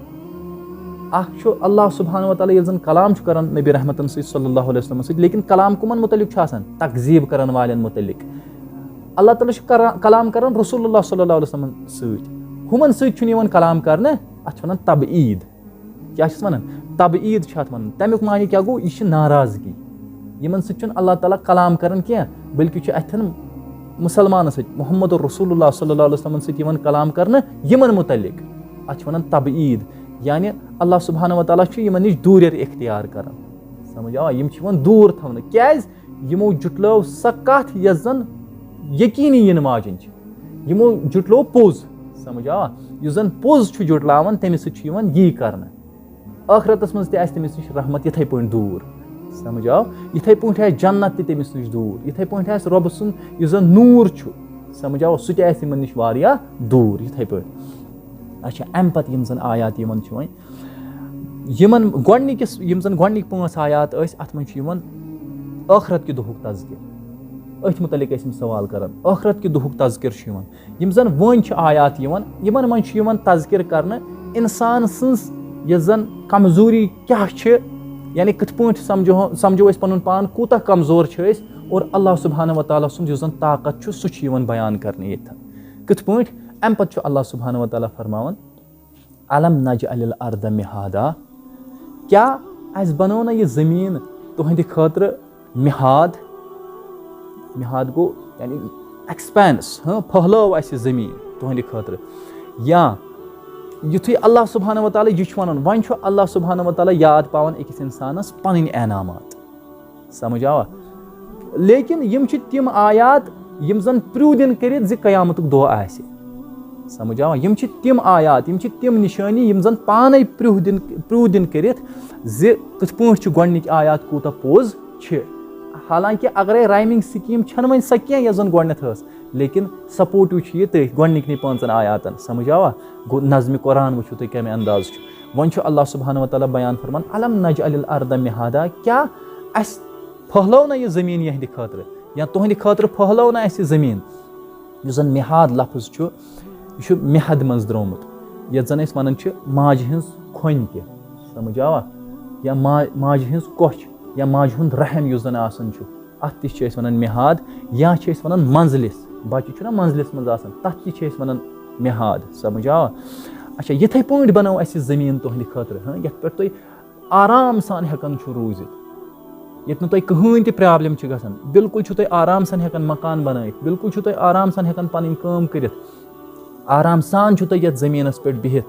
اکھ چھُ اللہ سبحانہ وتعالیٰ ییٚلہِ زَن کلام چھُ کَران نبی رحمتن سۭتۍ صلی اللہ علیہ وسلمَس سۭتۍ لیکِن کلام کٕمن مُتعلِق چھُ آسان تقزیٖب کَرن والٮ۪ن مُتعلِق اللہ تعالیٰ چھُ کلام کران رسول اللہ صلی اللہ علیہ وسلمن سۭتۍ ہُمن سۭتۍ چھُنہٕ یِوان کلام کرنہٕ اَتھ چھِ وَنان تبعیٖد کیٛاہ چھِس وَنان تبعیٖد چھُ اَتھ وَنان تَمیُک معنی کیٛاہ گوٚو یہِ چھِ ناراضگی یِمن سۭتۍ چھُنہٕ اللہ تعالیٰ کلام کران کینٛہہ بٔلکہِ چھُ اَتھٮ۪ن مُسلمانَس سۭتۍ محمد رسول اللہ صلی اللہ علیہ وسلمن سۭتۍ یِوان کلام کرنہٕ یِمن مُتعلِق اَتھ چھِ وَنان تبعیٖد یعنی اللہ سبحانہ وتعالیٰ چھُ یِمن نِش دوٗرٮ۪ر اختیار کران سَمٕجھ آوا یِم چھِ یِوان دوٗر تھاونہٕ کیٛازِ یِمو جُٹلٲو سۄ کَتھ یۄس زَن یقیٖنی یِنہٕ واجیٚنۍ چھِ یِمو جُٹلوو پوٚز سَمٕجھ آوا یُس زَن پوٚز چھُ جُٹلاوان تٔمِس سۭتۍ چھُ یِوان یی کرنہٕ ٲخرتَس منٛز تہِ آسہِ تٔمِس نِش رحمت یِتھَے پٲٹھۍ دوٗر سَمٕجھ آو یِتھَے پٲٹھۍ آسہِ جنت تہِ تٔمِس نِش دوٗر یِتھَے پٲٹھۍ آسہِ رۄبہٕ سُنٛد یُس زَن نوٗر چھُ سَمٕجھ آو سُہ تہِ آسہِ یِمن نِش واریاہ دوٗر یِتھَے پٲٹھۍ اچھا اَمہِ پَتہٕ یِم زَن آیات یِوان چھِ وۄنۍ یِمن گۄڈنِکِس یِم زَن گۄڈنِکۍ 5 آیات ٲسۍ اَتھ منٛز چھُ یِوان ٲخرت کہِ دۄہُک تذکِر أتھۍ مُتعلِق ٲسۍ یِم سوال کران ٲخرت کہِ دۄہُک تذکِر چھُ یِوان یِم زَن وۄنۍ چھِ آیات یِوان یِمن منٛز چھُ یِوان تذکِر کرنہٕ اِنسان سٕنٛز یۄس زَن کمزوٗری کیٛاہ چھِ یعنی کِتھ پٲٹھۍ سمجھو أسۍ پنُن پان کوٗتاہ کمزور چھِ أسۍ اور اللہ سبحانہ وتعالیٰ سُنٛد یُس زَن طاقت چھُ سُہ چھُ یِوان بیان کرنہٕ ییٚتھَن کِتھ پٲٹھۍ اَمہِ پتہٕ چھُ اللہ سبحانہ وتعالیٰ فرماوان الم نجعل الارض مہادا کیٛاہ اَسہِ بنٲو نہ یہِ زٔمیٖن تُہنٛدِ خٲطرٕ مِہاد مِہاد گوٚو یعنی ایٚکسپینس پھٔہلٲو اَسہِ یہِ زٔمیٖن تُہنٛدِ خٲطرٕ یا یُتھُے اللہ سبحانہ وتعالیٰ یہِ چھُ وَنان وۄنۍ چھُ اللہ سبحانہ وتعالیٰ یاد پاوان أکِس اِنسانَس پَنٕنۍ انعامات سَمٕجھ آوا لیکِن یِم چھِ تِم آیات یِم زَن پرٛوٗدِن کٔرِتھ زِ قیامتُک دۄہ آسہِ سَمٕجھ آوا یِم چھِ تِم آیات یِم چھِ تِم نِشٲنی یِم زَن پانَے پرٛوٗدِن کٔرِتھ زِ کِتھ پٲٹھۍ چھُ گۄڈنِکۍ آیات کوٗتاہ پوٚز چھِ حالانکہِ اگرے رایمِنٛگ سِکیٖم چھَنہٕ وۄنۍ سۄ کینٛہہ یۄس زَن گۄڈنٮ۪تھ ٲس لیکِن سپوٹِو چھُ یہِ تٔتھۍ گۄڈنِکنٕے 5 آیاتَن سَمٕجھ آوا گوٚو نظمِ قرآن وٕچھِو تُہۍ کَمہِ انداز چھُ وۄنۍ چھُ اللہ سبحانہ وتعالیٰ بیان فرمان الم نجعل الارض مہادا کیٛاہ اَسہِ پھٔہلٲو نہ یہِ زٔمیٖن یِہنٛدِ خٲطرٕ یا تُہنٛدِ خٲطرٕ پھٔہلٲو نہ اَسہِ یہِ زٔمیٖن یُس زَن مِہاد لفظ چھُ یہِ چھُ مہد منٛز درٛامُت یَتھ زَن أسۍ وَنان چھِ ماجہِ ہِنٛز کھۄنہِ تہِ سَمٕجھ آوا یا ماجہِ ہِنٛز کۄچھ یا ماجہِ ہُنٛد رحم یُس زَن آسان چھُ اَتھ تہِ چھِ أسۍ وَنان مِہاد یا چھِ أسۍ وَنان منٛزلِس بَچہِ چھُنہ منٛزلِس منٛز آسان تَتھ تہِ چھِ أسۍ وَنان مِہاد سَمٕجھ آوا اچھا یِتھَے پٲٹھۍ بَنٲو اَسہِ یہِ زٔمیٖن تُہنٛدِ خٲطرٕ یَتھ پٮ۪ٹھ تُہۍ آرام سان ہٮ۪کان چھُ روٗزِتھ ییٚتہِ نہٕ تۄہہِ کٕہٕنۍ تہِ پرٛابلِم چھِ گژھان بِلکُل چھُو تُہۍ آرام سان ہٮ۪کان مکان بَنٲیِتھ بِلکُل چھُو تُہۍ آرام سان ہٮ۪کان پَنٕنۍ کٲم کٔرِتھ آرام سان چھُو تۄہہِ یَتھ زٔمیٖنَس پٮ۪ٹھ بِہِتھ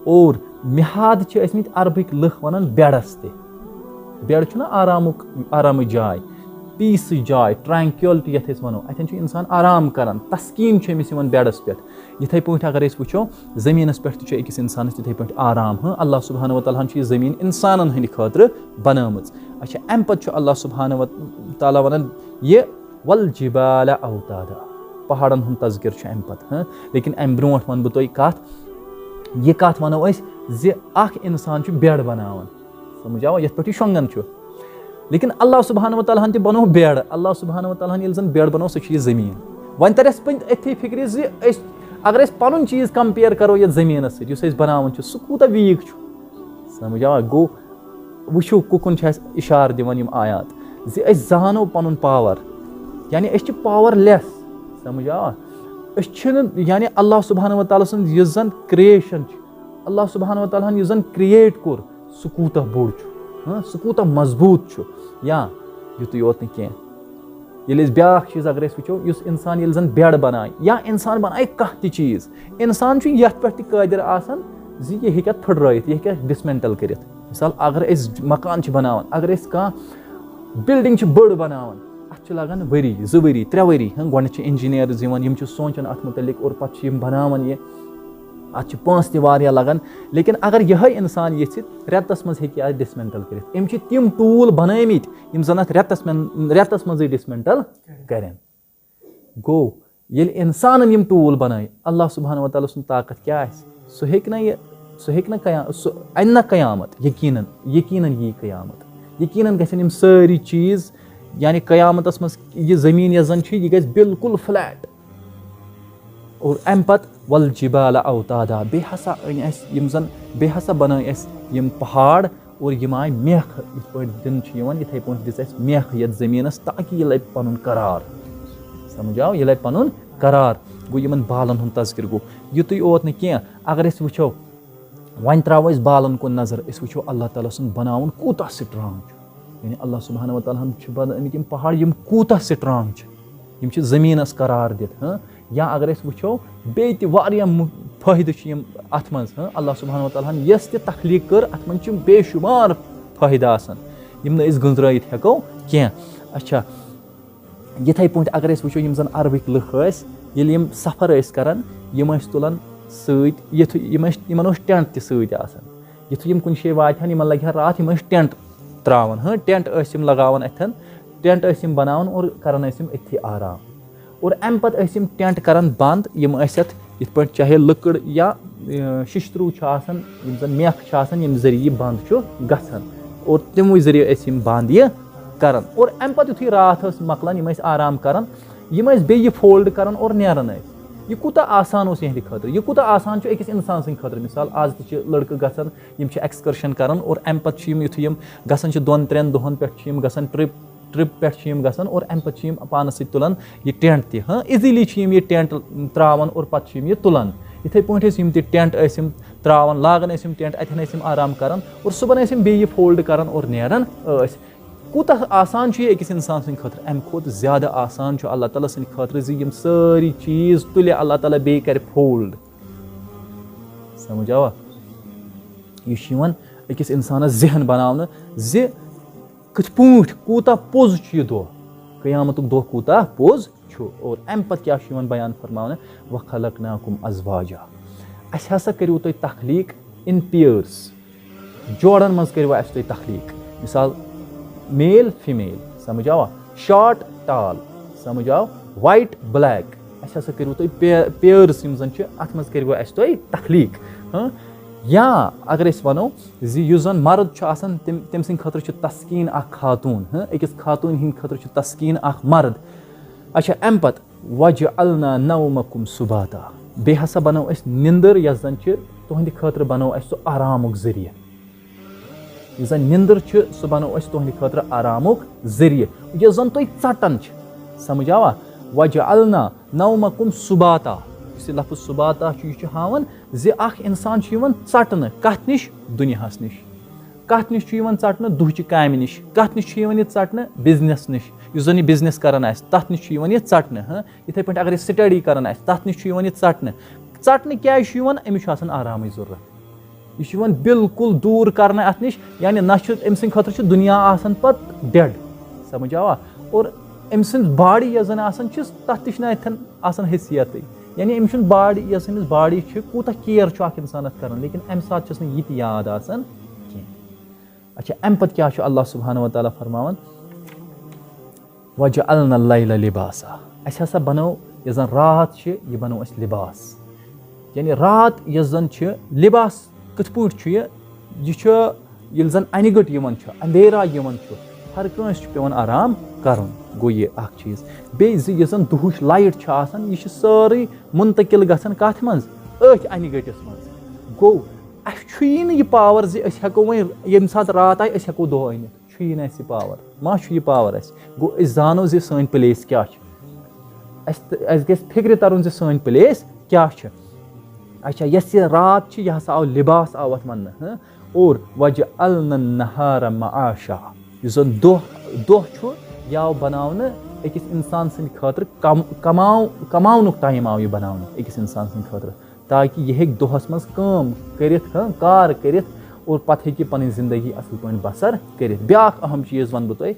اور مِہاد چھِ ٲسۍمٕتۍ عربٕکۍ لٕکھ وَنان بٮ۪ڈَس تہِ بٮ۪ڈ چھُنہ آرامٕچ جاے پیٖسٕچ جاے ٹرٛینکیوٗلٹی یَتھ أسۍ وَنو اَتٮ۪ن چھُ اِنسان آرام کَران تسکیٖن چھُ أمِس یِوان بٮ۪ڈَس پٮ۪ٹھ یِتھَے پٲٹھۍ اگر أسۍ وٕچھو زٔمیٖنَس پٮ۪ٹھ تہِ چھُ أکِس اِنسانَس تِتھَے پٲٹھۍ آرام اللہ سبحانہ وتعالیٰ ہَن چھُ یہِ زٔمیٖن اِنسانَن ہٕنٛدِ خٲطرٕ بَنٲومٕژ اچھا اَمہِ پَتہٕ چھُ اللہ سبحانہ وتعالیٰ وَنان یہِ وَالجِبالَ اوتادا پہاڑن ہُنٛد تذکِر چھُ اَمہِ پَتہٕ لیکِن اَمہِ برونٛٹھ وَنہٕ بہٕ تۄہہِ کَتھ یہِ کَتھ وَنو أسۍ زِ اکھ اِنسان چھُ بٮ۪ڈ بَناوان سَمٕجھ آوا یَتھ پٮ۪ٹھ یہِ شۄنٛگان چھُ لیکِن اللہ سبحانہ وتعالیٰ ہَن تہِ بَنوو بٮ۪ڈ اللہ سبحانہ وتعالیٰ ہَن ییٚلہِ زَن بٮ۪ڈ بَنوو سُہ چھُ یہِ زٔمیٖن وۄنۍ تَرِ اَسہِ أتھی فِکرِ زِ أسۍ اگر أسۍ پَنُن چیٖز کَمپِیَر کَرو یَتھ زٔمیٖنَس سۭتۍ یُس أسۍ بَناوان چھِ سُہ کوٗتاہ ویٖک چھُ سَمٕجھ آوا گوٚو وٕچھِو کُکُن چھِ اَسہِ اِشارٕ دِوان یِم آیات زِ أسۍ زانو پَنُن پاوَر یعنی أسۍ چھِ پاوَر لٮ۪س سَمٕجھ آوا أسۍ چھِنہٕ یعنی اللہ سبحانہ و تعالیٰ سُنٛد یُس زَن کرٛییشَن چھِ اللہ سبحانہ و تعالیٰ ہَن یُس زَن کرٛییٹ کوٚر سُہ کوٗتاہ بوٚڑ چھُ سُہ کوٗتاہ مضبوٗط چھُ یا یُتُے یوت نہٕ کینٛہہ ییٚلہِ أسۍ بیٛاکھ چیٖز اگر أسۍ وٕچھو یُس اِنسان ییٚلہِ زَن بٮ۪ڈ بَنایہِ یا اِنسان بَنایہِ کانٛہہ تہِ چیٖز اِنسان چھُ یَتھ پٮ۪ٹھ تہِ قٲدِر آسان زِ یہِ ہیٚکہِ اَتھ پھٕٹرٲیِتھ یہِ ہیٚکہِ اَتھ ڈِسمٮ۪نٹَل کٔرِتھ مِثال اگر أسۍ مکان چھِ بَناوان اگر أسۍ کانٛہہ بِلڈِنٛگ چھِ بٔڑ بَناوان اَتھ چھِ لَگان ؤری 2 ؤری 3 ؤری گۄڈنٮ۪تھ چھِ اِنجیٖنیٲرٕز یِوان یِم چھِ سونٛچان اَتھ مُتعلِق اور پَتہٕ چھِ یِم بَناوان یہِ اَتھ چھِ پونٛسہٕ تہِ واریاہ لَگان لیکِن اگر یِہوٚے اِنسان ییٚژھِ رٮ۪تَس منٛز ہیٚکہِ یہِ اَتھ ڈِسمٮ۪نٹَل کٔرِتھ أمۍ چھِ تِم ٹوٗل بَنٲومٕتۍ یِم زَن اَتھ رٮ۪تَس منٛزٕے ڈِسمٮ۪نٹَل کَرن گوٚو ییٚلہِ اِنسانَن یِم ٹوٗل بَنٲے اللہ سبحانہ و تعالیٰ سُنٛد طاقت کیٛاہ آسہِ سُہ ہیٚکہِ نہٕ سُہ اَنہِ نہ قیامت یقیٖنن یی قیامت یقیٖنن گژھن یِم سٲری چیٖز یعنی قیامتَس منٛز یہِ زٔمیٖن یۄس زَن چھِ یہِ گژھِ بِلکُل فٕلیٹ اور اَمہِ پَتہٕ وَلجِبالَ اوتادا بیٚیہِ ہسا أنۍ اَسہِ یِم زَن بیٚیہِ ہسا بَنٲے اَسہِ یِم پہاڑ اور یِم آیہِ میکھٕ یِتھ پٲٹھۍ دِنہٕ چھِ یِوان یِتھَے پٲٹھۍ دِژ اَسہِ میکھٕ یَتھ زٔمیٖنَس تاکہِ یہِ لَبہِ پَنُن قرار سَمجھ آو یہِ لَبہِ پَنُن قرار گوٚو یِمن بالَن ہُنٛد تذکِر گوٚو یُتُے اوت نہٕ کینٛہہ اگر أسۍ وٕچھو وۄنۍ ترٛاوو أسۍ بالَن کُن نظر أسۍ وٕچھو اللہ تعالیٰ سُنٛد بَناوُن کوٗتاہ سٹرانٛگ چھُ یعنی اللہ سبحانہ و تعالیٰ ہَن چھِ بَنٲومٕتۍ یِم پہاڑ یِم کوٗتاہ سٹرانٛگ چھِ یِم چھِ زٔمیٖنَس قرار دِتھ یا اگر أسۍ وٕچھو بیٚیہِ تہِ واریاہ فٲیدٕ چھِ یِم اَتھ منٛز اللہ سبحانہ و تعالیٰ ہَن یۄس تہِ تخلیٖق کٔر اَتھ منٛز چھِ بے شُمار فٲیدٕ آسان یِم نہٕ أسۍ گٔنٛزرٲیِتھ ہٮ۪کو کینٛہہ اچھا یِتھَے پٲٹھۍ اگر أسۍ وٕچھو یِم زَن عربٕکۍ لُکھ ٲسۍ ییٚلہِ یِم سفر ٲسۍ کَران یِم ٲسۍ تُلان سۭتۍ یِتھُے یِمن اوس ٹٮ۪نٛٹ تہِ سۭتۍ آسان یِتھُے یِم کُنہِ جایہِ واتہِ ہن یِمن لَگہِ ہا راتھ یِم ٲسۍ ٹٮ۪نٛٹ ترٛاوان ٹٮ۪نٛٹ ٲسۍ یِم لگاوان اَتھٮ۪ن ٹٮ۪نٛٹ ٲسۍ یِم بَناوان اور کَران ٲسۍ یِم أتھی آرام اور اَمہِ پَتہٕ ٲسۍ یِم ٹٮ۪نٛٹ کَران بنٛد یِم ٲسۍ اَتھ یِتھ پٲٹھۍ چاہے لٔکٕر یا شِشتروٗ چھُ آسان یِم زَن میکھ چھِ آسان ییٚمہِ ذٔریعہٕ یہِ بنٛد چھُ گژھان اور تِموٕے ذٔریعہٕ ٲسۍ یِم بنٛد یہِ کَران اور اَمہِ پَتہٕ یُتھُے راتھ ٲس مۄکلان یِم ٲسۍ آرام کَران یِم ٲسۍ بیٚیہِ یہِ فولڈ کَران اور نیران ٲسۍ یہِ کوٗتاہ آسان اوس یِہنٛدِ خٲطرٕ یہِ کوٗتاہ آسان چھُ أکِس اِنسان سٕنٛدِ خٲطرٕ مِثال آز تہِ چھِ لٔڑکہٕ گژھان یِم چھِ ایٚکٕسکرشَن کَران اور اَمہِ پَتہٕ چھِ یِم یُتھُے یِم گژھان چھِ 2-3 دۄہَن پٮ۪ٹھ چھِ یِم گژھان ٹرٛپ پٮ۪ٹھ چھِ یِم گژھان اور اَمہِ پَتہٕ چھِ یِم پانَس سۭتۍ تُلان یہِ ٹٮ۪نٛٹ تہِ ایٖزیٖلی چھِ یِم یہِ ٹٮ۪نٛٹ ترٛاوان اور پَتہٕ چھِ یِم یہِ تُلان یِتھَے پٲٹھۍ ٲسۍ یِم تہِ ٹٮ۪نٛٹ ٲسۍ یِم ترٛاوان لاگان ٲسۍ یِم ٹٮ۪نٛٹ اَتھٮ۪ن ٲسۍ یِم آرام کَران اور صُبحن ٲسۍ یِم بیٚیہِ یہِ فولڈ کَران اور نیران ٲسۍ کوٗتاہ آسان چھُ یہِ أکِس اِنسان سٕنٛدِ خٲطرٕ اَمہِ کھۄتہٕ زیادٕ آسان چھُ اللہ تعالیٰ سٕنٛدِ خٲطرٕ زِ یِم سٲری چیٖز تُلہِ اللہ تعالیٰ بیٚیہِ کَرِ فولڈ سَمجھ آوا یہِ چھُ یِوان أکِس اِنسانَس ذہن بَناونہٕ زِ کِتھ پٲٹھۍ کوٗتاہ پوٚز چھُ یہِ دۄہ قیامتُک دۄہ کوٗتاہ پوٚز چھُ اور اَمہِ پَتہٕ کیٛاہ چھُ یِوان بیان فرماونہٕ وَخَلَقْنَاكُمْ أَزْوَاجًا اَسہِ ہسا کٔرِو تُہۍ تخلیٖق اِن پیٲرٕس جوڑن منٛز کٔرِو اَسہِ تُہۍ تخلیٖق مِثال میل فِمیل سَمجھ آوا شاٹ ٹال سَمجھ آو وایِٹ بٕلیک اَسہِ ہسا کٔرِو تُہۍ پیٲرٕس یِم زَن چھِ اَتھ منٛز کٔرِو اَسہِ تُہۍ تخلیٖق یا اگر أسۍ وَنو زِ یُس زَن مرد چھُ آسان تٔمۍ سٕنٛدِ خٲطرٕ چھُ تسکیٖن اکھ خاتوٗن أکِس خاتوٗن ہِنٛدِ خٲطرٕ چھُ تسکیٖن اکھ مرد اچھا اَمہِ پَتہٕ وَجَعَلْنَا نَوْمَكُمْ سُباتا بیٚیہِ ہسا بَنٲو أسۍ نِندٕر یۄس زَن چھِ تُہنٛدِ خٲطرٕ بَنوو اَسہِ سُہ آرامُک ذٔریعہٕ یُس زَن نِندٕر چھِ سُہ بَنوو أسۍ تُہنٛدِ خٲطرٕ آرامُک ذٔریعہٕ یۄس زَن تُہۍ ژَٹان چھِ سَمجھ آوا وَجَعَلْنَا نَوْمَكُمْ سُباتا یُس یہِ لفظ سُباتا چھُ یہِ چھُ ہاوان زِ اکھ اِنسان چھُ یِوان ژَٹنہٕ کَتھ نِش دُنیاہَس نِش کَتھ نِش چھُ یِوان ژَٹنہٕ دُہچہِ کامہِ نِش کَتھ نِش چھُ یِوان یہِ ژَٹنہٕ بِزنِس نِش یُس زَن یہِ بِزنِس کَران آسہِ تَتھ نِش چھُ یِوان یہِ ژَٹنہٕ یِتھَے پٲٹھۍ اگر یہِ سٹڈی کَران آسہِ تَتھ نِش چھُ یِوان یہِ ژَٹنہٕ کیٛازِ چھُ یِوان أمِس چھُ آسان آرامٕچ ضوٚرَتھ یہِ چھُ یِوان بِلکُل دوٗر کَرنہٕ اَتھ نِش یعنی نہ چھُ أمۍ سٕنٛدِ خٲطرٕ چھُ دُنیا آسان پَتہٕ ڈٮ۪ڈ سَمجھ آوا اور أمۍ سٕنٛز باڈی یۄس زَن آسان چھِ تَتھ تہِ چھِنہٕ اَتھٮ۪ن آسان حیثیتٕے یعنی أمِس چھُنہٕ باڈی یۄس أمِس باڈی چھِ کوٗتاہ کِیَر چھُ اکھ اِنسان اَتھ کَران لیکِن اَمہِ ساتہٕ چھُس نہٕ یہِ تہِ یاد آسان کینٛہہ اچھا اَمہِ پَتہٕ کیٛاہ چھُ اللہ سبحانہ و تعالیٰ فرماوان وَجَعَلْنَا اللَّيْلَ لِباسا اَسہِ ہسا بَنٲو یۄس زَن راتھ چھِ یہِ بَنٲو اَسہِ لِباس یعنی راتھ یۄس زَن چھِ لِباس کِتھ پٲٹھۍ چھُ یہِ چھُ ییٚلہِ زَن اَنہِ گٔٹ یِوان چھُ اندھیرا یِوان چھُ ہر کٲنٛسہِ چھُ پیٚوان آرام کَرُن گوٚو یہِ اکھ چیٖز بیٚیہِ زِ یۄس زَن دُہٕچ لایٹ چھِ آسان یہِ چھِ سٲرٕے مُنتقِل گژھان کَتھ منٛز أتھۍ اَنہِ گٔٹِس منٛز گوٚو اَسہِ چھُیی نہٕ یہِ پاوَر زِ أسۍ ہٮ۪کو وۄنۍ ییٚمہِ ساتہٕ راتھ آیہِ أسۍ ہٮ۪کو دۄہ أنِتھ چھُیی نہٕ اَسہِ یہِ پاوَر ما چھُ یہِ پاوَر اَسہِ گوٚو أسۍ زانو زِ سٲنۍ پٕلیس کیٛاہ چھِ اَسہِ گژھِ فِکرِ تَرُن زِ سٲنۍ پٕلیس کیٛاہ چھِ. اچھا یۄس یہِ رات چھِ یہِ ہسا آو لِباس آو اَتھ وَننہٕ اور وَجَعَلْنَا النَّهَارَ مَعاشا یُس زَن دۄہ چھُ یہِ آو بَناونہٕ أکِس اِنسان سٕنٛدِ خٲطرٕ کَماونُک ٹایم آو یہِ بَناونہٕ أکِس اِنسان سٕنٛدِ خٲطرٕ تاکہِ یہِ ہیٚکہِ دۄہَس منٛز کٲم کٔرِتھ کار کٔرِتھ اور پَتہٕ ہیٚکہِ یہِ پَنٕنۍ زِندگی اَصٕل پٲٹھۍ بَسر کٔرِتھ. بیٛاکھ اہم چیٖز وَنہٕ بہٕ تۄہہِ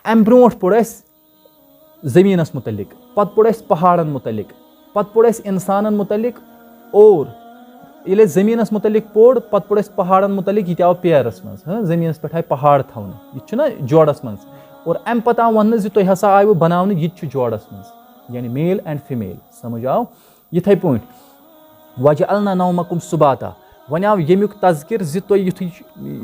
اَمہِ برونٛٹھ پوٚر اَسہِ زٔمیٖنَس مُتعلِق پَتہٕ پوٚر اَسہِ پہاڑَن مُتعلِق پَتہٕ پوٚر اَسہِ اِنسانَن مُتعلِق اور ییٚلہِ اَسہِ زٔمیٖنَس مُتعلِق پوٚر پَتہٕ پوٚر اَسہِ پہاڑَن مُتعلِق یہِ تہِ آو پیرَس منٛز زٔمیٖنَس پٮ۪ٹھ آیہِ پہاڑ تھاونہٕ یہِ تہِ چھُنہ جوڑَس منٛز اور اَمہِ پَتہٕ آو وَننہٕ زِ تُہۍ ہسا آیوٕ بَناونہٕ یہِ تہِ چھُ جوڑَس منٛز یعنی میل اینڈ فِمیل سَمجھ آو یِتھَے پٲٹھۍ وَجَعَلْنَا نَوْمَکُم سُباتا وۄنۍ آو ییٚمیُک تذکِر زِ تُہۍ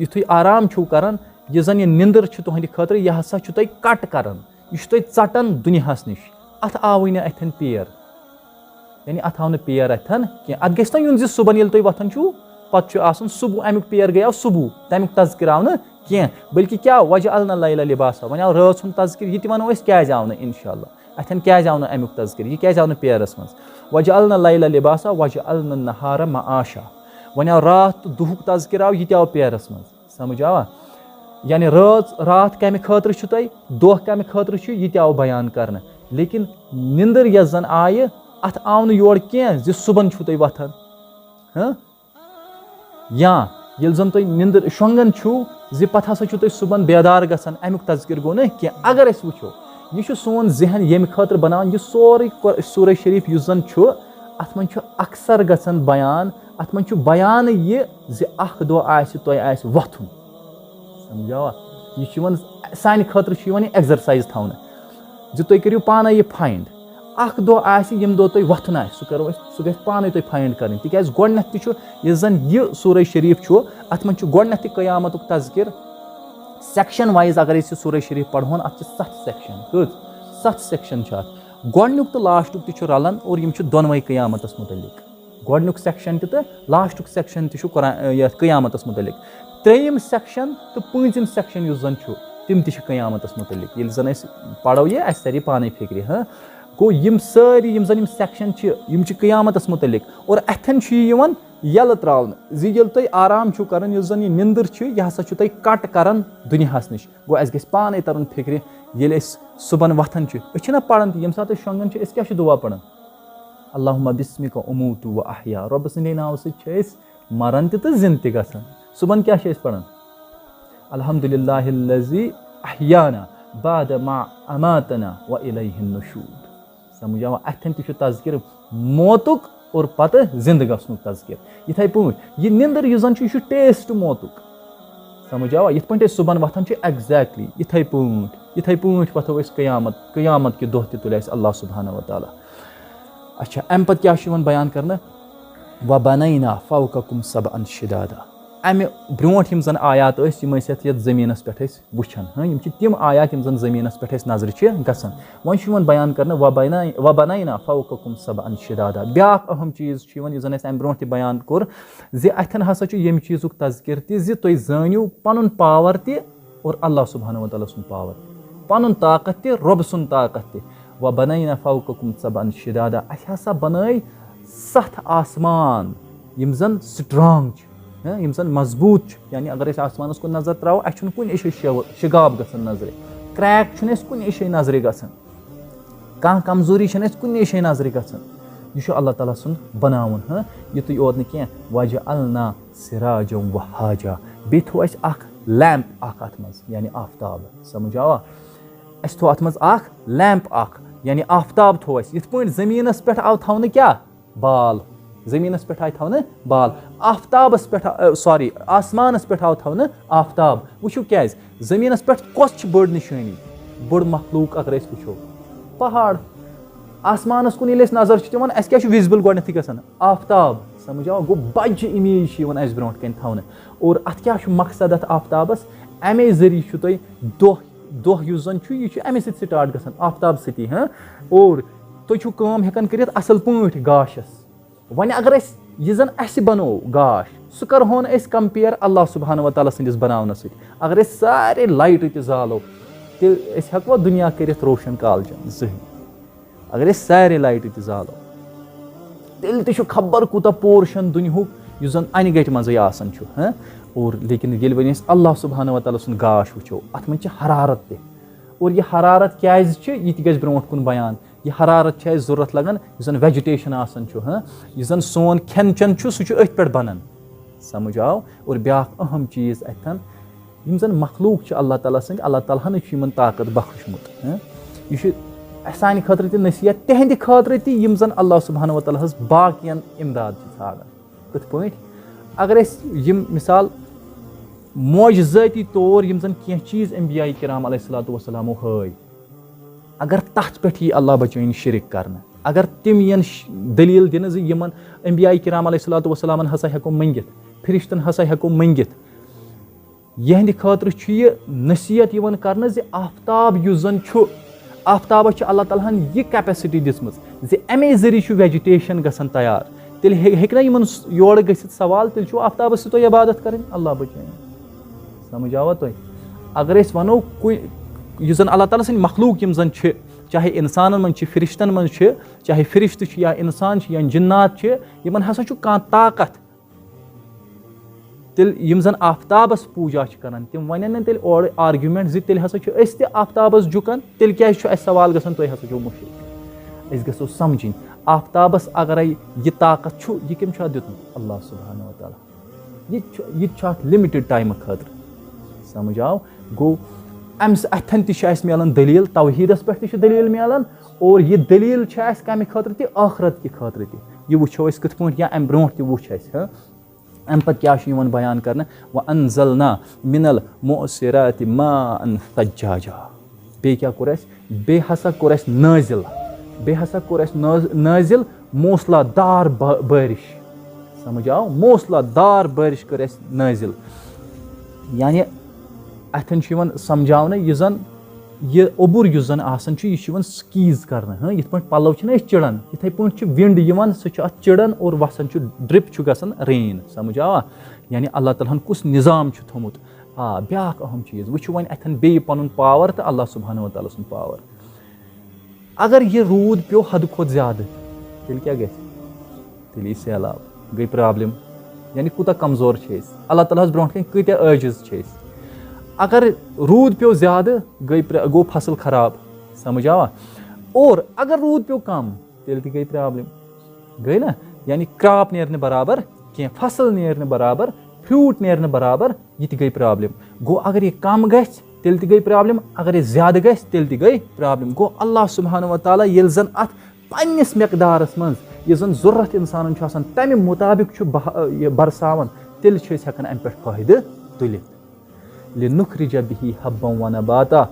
یُتھُے آرام چھُو کَران یُس زَن یہِ نِندٕر چھِ تُہنٛدِ خٲطرٕ یہِ ہسا چھُ تۄہہِ کَٹ کَران یہِ چھُ تۄہہِ ژَٹان دُنیاہَس نِش اَتھ آوٕے نہٕ اَتھٮ۪ن پیر یعنی اَتھ آو نہٕ پیر اَتھٮ۪ن کینٛہہ اَتھ گژھِ نہ یُن زِ صُبحن ییٚلہِ تُہۍ وۄتھان چھُو پَتہٕ چھُ آسان صُبح اَمیُک پیر گٔیو صُبح تَمیُک تذکِر آو نہٕ کینٛہہ بٔلکہِ کیٛاہ وَجَعَلْنَا اللیل لِباسا وۄنۍ آو رٲژ ہُنٛد تذکِر یہِ تہِ وَنو أسۍ کیٛازِ آو نہٕ اِنشاء اللہ اَتھٮ۪ن کیٛازِ آو نہٕ اَمیُک تذکِر یہِ کیٛازِ آو نہٕ پیرَس منٛز وَجَعَلْنَا اللیل لِباسا وَجَعَلْنَا النَّهَارَ مَعاشا وۄنۍ آو راتھ تہٕ دُہُک تذکِر آو یہِ تہِ آو پیرَس منٛز سَمجھ آوا یعنی راتھ کَمہِ خٲطرٕ چھُ تۄہہِ دۄہ کَمہِ خٲطرٕ چھُ یہِ تہِ آو بیان کَرنہٕ لیکِن نِندٕر یۄس زَن آیہِ اَتھ آو نہٕ یورٕ کینٛہہ زِ صُبحن چھُو تُہۍ وۄتھان یا ییٚلہِ زَن تُہۍ نِندٕر شۄنٛگان چھُو زِ پَتہٕ ہسا چھُو تُہۍ صُبحن بیدار گژھان اَمیُک تذکِر گوٚو نہٕ کینٛہہ اگر أسۍ وٕچھو یہِ چھُ سون ذہن ییٚمہِ خٲطرٕ بَناوان یہِ سورُے سورہ شریٖف یُس زَن چھُ اَتھ منٛز چھُ اکثر گژھان بیان اَتھ منٛز چھُ بیانٕے یہِ زِ اکھ دۄہ آسہِ تۄہہِ آسہِ وۄتھُن سَمجھاوا یہِ چھُ یِوان سانہِ خٲطرٕ چھُ یِوان یہِ ایٚگزرسایز تھاونہٕ زِ تُہۍ کٔرِو پانے یہِ فاینڈ اکھ دۄہ آسہِ ییٚمہِ دۄہ تۄہہِ وۄتھُن آسہِ سُہ گژھِ پانے تۄہہِ فاینڈ کَرٕنۍ تِکیازِ گۄڈٕنیتھ تہِ چھُ یُس زَن یہِ سورہ شریٖف چھُ اَتھ منٛز چھُ گۄڈٕنیتھ تہِ قیامتُک تذکِر سیکشن وایز اگر أسۍ یہِ سورہ شریٖف پَرہون اَتھ چھِ 7 سیکشن 7 سیکشن چھِ اَتھ گۄڈٕنیُک تہٕ لاسٹُک تہِ چھُ رَلان اور یِم چھِ دۄنوَے قیامتَس مُتعلِق گۄڈٕنیُک سیکشن تہِ تہٕ لاسٹُک سیکشن تہِ چھُ یَتھ قیامتَس مُتعلِق ترٛیٚیِم سیکشن تہٕ پوٗنٛژِم سیکشن یُس زَن چھُ تِم تہِ چھِ قیامتَس مُتعلِق ییٚلہِ زَن أسۍ پَرو یہِ اَسہِ تَرِ پانے فِکرِ گوٚو یِم سٲری یِم زَن یِم سیکشن چھِ یِم چھِ قیامتَس مُتعلِق اور اَتھٮ۪ن چھُ یہِ یِوان یَلہٕ ترٛاونہٕ زِ ییٚلہِ تۄہہِ آرام چھُو کَران یُس زَن یہِ نِندٕر چھِ یہِ ہسا چھُ تۄہہِ کَٹ کَران دُنیاہَس نِش گوٚو اَسہِ گژھِ پانے تَرُن فِکرِ ییٚلہِ أسۍ صُبحن وۄتھان چھِ أسۍ چھِنہ پَران تہِ ییٚمہِ ساتہٕ أسۍ شۄنٛگان چھِ أسۍ کیٛاہ چھِ دُعا پَران اللہُمہ بِسمِکَ اُموٗتُ وَ احیا رۄبہٕ سٕنٛدے ناوٕ سۭتۍ چھِ أسۍ مَران تہِ تہٕ زِندٕ تہِ گژھان صُبحن کیٛاہ چھِ أسۍ پَران الحمدُاللہ الذی احیانا بعد ما اماتنا وإلیہ النشور سَمجھ آوا اَتھٮ۪ن تہِ چھُ تذکِر موتُک اور پَتہٕ زِندٕ گژھنُک تذکِر یِتھَے پٲٹھۍ یہِ نِندٕر یُس زَن چھُ یہِ چھُ ٹیسٹ موتُک سَمجھ آوا یِتھ پٲٹھۍ أسۍ صُبحن وۄتھان چھِ ایٚگزیکٹلی یِتھَے پٲٹھۍ وۄتھو أسۍ قیامت کہِ دۄہ تہِ تُلہِ اَسہِ اللہ سبحانہ وتعالیٰ اچھا اَمہِ پَتہٕ کیٛاہ چھُ یِوان بیان کرنہٕ وَبَنَینا فَوْقَکُم سَبْعًا شِدادا اَمہِ برونٛٹھ یِم زَن آیات ٲسۍ یِم ٲسۍ یَتھ زٔمیٖنَس پٮ۪ٹھ أسۍ وٕچھان یِم چھِ تِم آیات یِم زَن زٔمیٖنَس پٮ۪ٹھ أسۍ نظرِ چھِ گژھان وۄنۍ چھُ یِوان بیان کرنہٕ وَبَنَینا فَوْقَکُم سَبْعًا شِدادا بیٛاکھ اہم چیٖز چھُ یِوان یُس زَن اَسہِ اَمہِ برونٛٹھ تہِ بیان کوٚر زِ اَتھٮ۪ن ہسا چھُ ییٚمہِ چیٖزُک تذکِر تہِ زِ تُہۍ زٲنِو پَنُن پاور تہِ اور اللہ سبحانہ وتعالیٰ سُنٛد پاور پَنُن طاقت تہِ رۄبہٕ سُنٛد طاقت تہِ وَبَنَینا فَوْقَکُم سَبْعًا شِدادا اَسہِ ہسا بَنٲے 7 آسمان یِم زَن سٹرانٛگ چھِ یِم زَن مضبوٗط چھِ یعنی اگر أسۍ آسمانَس کُن نظر ترٛاوو اَسہِ چھُنہٕ کُنہِ جایہِ شِگاب گژھان نظرِ کرٛیک چھُنہٕ اَسہِ کُنہِ جایہِ نظرِ گژھان کانٛہہ کمزوٗری چھَنہٕ اَسہِ کُنہِ جایہِ نظرِ گژھان یہِ چھُ اللہ تعالیٰ سُنٛد بَناوُن یِتُے یوت نہٕ کینٛہہ وَجَعَلْنا سِراجًا وَہاجا بیٚیہِ تھوٚو اَسہِ اکھ لیمپ اکھ اَتھ منٛز یعنی آفتاب سَمجھ آوا اَسہِ تھوٚو اَتھ منٛز اکھ لیمپ اکھ یعنی آفتاب تھوٚو اَسہِ یِتھ پٲٹھۍ زٔمیٖنَس پٮ۪ٹھ آو تھاونہٕ کیٛاہ بال زٔمیٖنَس پٮ۪ٹھ آیہِ تھاونہٕ بال آفتابَس پٮ۪ٹھ آسمانَس پٮ۪ٹھ آو تھاونہٕ آفتاب وٕچھِو کیٛازِ زٔمیٖنَس پٮ۪ٹھ کۄس چھِ بٔڑ نِشٲنی بٔڑ مخلوٗق اگر أسۍ وٕچھو پہاڑ آسمانَس کُن ییٚلہِ أسۍ نظر چھِ دِوان اَسہِ کیٛاہ چھُ وِزبٕل گۄڈنٮ۪تھٕے گژھان آفتاب سَمجھ آو گوٚو بَجہِ اِمیج چھِ یِوان اَسہِ برونٛٹھ کَنۍ تھاونہٕ اور اَتھ کیٛاہ چھُ مقصد اَتھ آفتابَس اَمے ذٔریعہٕ چھُ تۄہہِ دۄہ یُس زَن چھُ یہِ چھُ اَمے سۭتۍ سِٹاٹ گژھان آفتاب سۭتی اور تُہۍ چھُو کٲم ہٮ۪کان کٔرِتھ اَصٕل پٲٹھۍ گاشَس وۄنۍ اگر أسۍ یہِ زَن اَسہِ بَنوو گاش سُہ کَرہون أسۍ کَمپِیَر اللہ سبحانہ وتعالیٰ سٕنٛدِس بَناونَس سۭتۍ اگر أسۍ سارے لایٹہٕ تہِ زالو تیٚلہِ أسۍ ہٮ۪کوا دُنیا کٔرِتھ روشن کالچن زٕہٕنۍ اگر أسۍ سارے لایٹہٕ تہِ زالو تیٚلہِ تہِ چھُ خبر کوٗتاہ پورشن دُنیہُک یُس زن انہِ گٹہِ منٛزٕے آسان چھُ اور لیکن ییٚلہِ وۄنۍ أسۍ اللہ سبحانہ وتعالیٰ سُنٛد گاش وٕچھو اتھ منٛز چھِ حرارت تہِ اور یہِ حرارت کیازِ چھِ یہِ تہِ گژھِ برونٛٹھ کُن بیان یہِ حرارت چھِ اَسہِ ضوٚرتھ لگان یُس زن ویجِٹیشن آسان چھُ یُس زن سون کھٮ۪ن چٮ۪ن چھُ سُہ چھُ أتھۍ پٮ۪ٹھ بنان سمجھ آو اور بیاکھ اہم چیٖز اتٮ۪ن یِم زن مخلوٗق چھِ اللہ تعالیٰ سٕنٛدۍ اللہ تعالیٰ ہنٕے چھُ یِمن طاقت بخشمُت یہِ چھُ سانہِ خٲطرٕ تہِ نصیحت تِہنٛدِ خٲطرٕ تہِ یِم زن اللہ سبحانہ وتعالیٰ ہس باقین امداد چھِ ژھانڈان کِتھ پٲٹھۍ اگر أسۍ یِم مِثال معجزٲتی طور یِم زن کینٛہہ چیٖز انبیاء کرام علیہ الصلوۃ والسلامو ہٲے اگر تتھ پٮ۪ٹھ یی اللہ بچٲیِن شرک کرنہٕ اگر تِم یِن دٔلیٖل دِنہٕ زِ یِمن انبیاء کرام علیہ الصلوۃ والسلامن ہسا ہٮ۪کو منٛگِتھ فرشتن ہسا ہٮ۪کو منٛگِتھ یِہنٛدِ خٲطرٕ چھُ یہِ نصیحت یِوان کرنہٕ زِ آفتاب یُس زن چھُ آفتابس چھِ اللہ تعالیٰ ہن یہِ کیپیسٹی دِژمٕژ زِ امے ذٔریعہٕ چھُ ویجِٹیشن گژھان تیار تیٚلہِ ہیٚکہِ نا یِمن یورٕ گٔژھِتھ سوال تیٚلہِ چھُ آفتابس سۭتۍ عبادت کرٕنۍ اللہ بچٲیِن سمجھ آوا تۄہہِ اگر أسۍ ونو یُس زن اللہ تعالیٰ سٕنٛدۍ مخلوٗق یِم زن چھِ چاہے انسانن منٛز چھِ فرشتن منٛز چھِ چاہے فرشتہٕ چھِ یا انسان چھِ یا جِنات چھِ یِمن ہسا چھُ کانٛہہ طاقت تیٚلہِ یِم زن آفتابس پوٗجا چھِ کران تِم ونن نہٕ تیٚلہِ اورٕ آرگیومینٹ زِ تیٚلہِ ہسا چھِ أسۍ تہِ آفتابس جُکان تیٚلہِ کیازِ چھُ اَسہِ سوال گژھان تُہۍ ہسا چھِو مُشرِک أسۍ گژھو سمجھِنۍ آفتابس اگرے یہِ طاقت چھُ یہِ کٔمۍ چھُ اتھ دیُتمُت اللہ سبحانہ وتعالیٰ یہِ تہِ چھُ اتھ لِمِٹِڈ ٹایمہٕ خٲطرٕ سمجھ آو گوٚو اتھٮ۪ن تہِ چھِ اَسہِ مِلان دٔلیٖل توحیٖدس پٮ۪ٹھ تہِ چھِ دٔلیٖل مِلان اور یہِ دٔلیٖل چھِ اَسہِ کمہِ خٲطرٕ تہِ ٲخرت کہِ خٲطرٕ تہِ یہِ وٕچھو أسۍ کِتھ پٲٹھۍ یا امہِ برونٛٹھ تہِ وٕچھ اَسہِ امہِ پتہٕ کیاہ چھُ یِوان بیان کرنہٕ وَأَنزَلْنَا مِنَ الْمُعْصِرَاتِ مَاءً ثَجَّاجًا بیٚیہِ کیاہ کوٚر اَسہِ بیٚیہِ ہسا کوٚر اَسہِ نٲزِل موسلا دار بٲرِش سمجھ آو موسلا دار بٲرِش کٔر اَسہِ نٲزِل یعنی اتھٮ۪ن چھُ یِوان سمجھاونہٕ یُس زن یہِ اوٚبُر یُس زن آسان چھُ یہِ چھُ یِوان سکیٖز کرنہٕ یِتھ پٲٹھۍ پلو چھِنہ أسۍ چِڑان یِتھٕے پٲٹھۍ چھُ وِنٛڈ یِوان سُہ چھُ اتھ چِڑان اور وسان چھُ ڈرپ چھُ گژھان رین سمجھ آوا یعنی اللہ تعالیٰ ہن کُس نظام چھُ تھوٚمُت بیاکھ اہم چیٖز وٕچھو وۄنۍ اتھٮ۪ن بیٚیہِ پنُن پاور تہٕ اللہ سبحانہ وتعالیٰ سُنٛد پاور اگر یہِ روٗد پیوٚو حدٕ کھۄتہٕ زیادٕ تیٚلہِ کیاہ گژھِ تیٚلہِ یی سہلاب گٔے پرابلم یعنی کوٗتاہ کمزور چھِ أسۍ اللہ تعالیٰ ہس برونٛٹھ کَنۍ کۭتیاہ عٲجِز چھِ أسۍ اگر روٗد پیوٚو زیادٕ گوٚو فصل خراب سمجھ آوا اور اگر روٗد پیوٚو کم تیٚلہِ تہِ گٔے پرابلم گٔے نہ یعنی کراپ نیرِ نہٕ برابر کینٛہہ فصل نیرِ نہٕ برابر فروٗٹ نیرِ نہٕ برابر یہِ تہِ گٔے پرابلم گوٚو اگر یہِ کم گژھِ تیٚلہِ تہِ گٔے پرابلم اگر یہِ زیادٕ گژھِ تیٚلہِ تہِ گٔے پرابلم گوٚو اللہ سبحانہ وتعالیٰ ییٚلہِ زن اتھ پننِس مٮ۪قدارس منٛز یُس زن ضوٚرتھ انسانن چھُ آسان تمہِ مُطابق چھُ یہِ برساوان تیٚلہِ چھِ أسۍ ہٮ۪کان امہِ پٮ۪ٹھ فٲیدٕ تُلِتھ لِنُخرِجَ بِہِ حَبًّا وَنَبَاتًا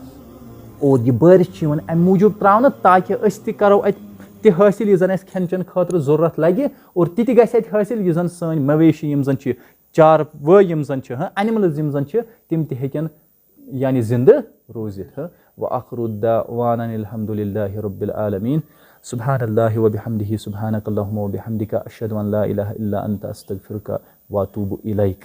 اور یہِ بٲرِش چھِ یِوان امہِ موٗجوٗب تراونہٕ تاکہِ أسۍ تہِ کرو اتہِ تہِ حٲصِل یُس زن اَسہِ کھٮ۪ن چٮ۪ن خٲطرٕ ضوٚرتھ لگہِ اور تہِ تہِ گژھِ اَتہِ حٲصِل یُس زن سٲنۍ مویشی یِم زن چھِ چاروٲے یِم زن چھِ انِمٕلٕز یِم زن چھِ تِم تہِ ہیٚکن یعنی زِندٕ روٗزِتھ وآخِرُ دعوانا الحمدُ للہ رب العالمیٖن سبحان اللہ وبحمدہ سبحانک اللہم وبحمدک اشہدُ ان لا الہ الا انت استغفرک واتوب الیک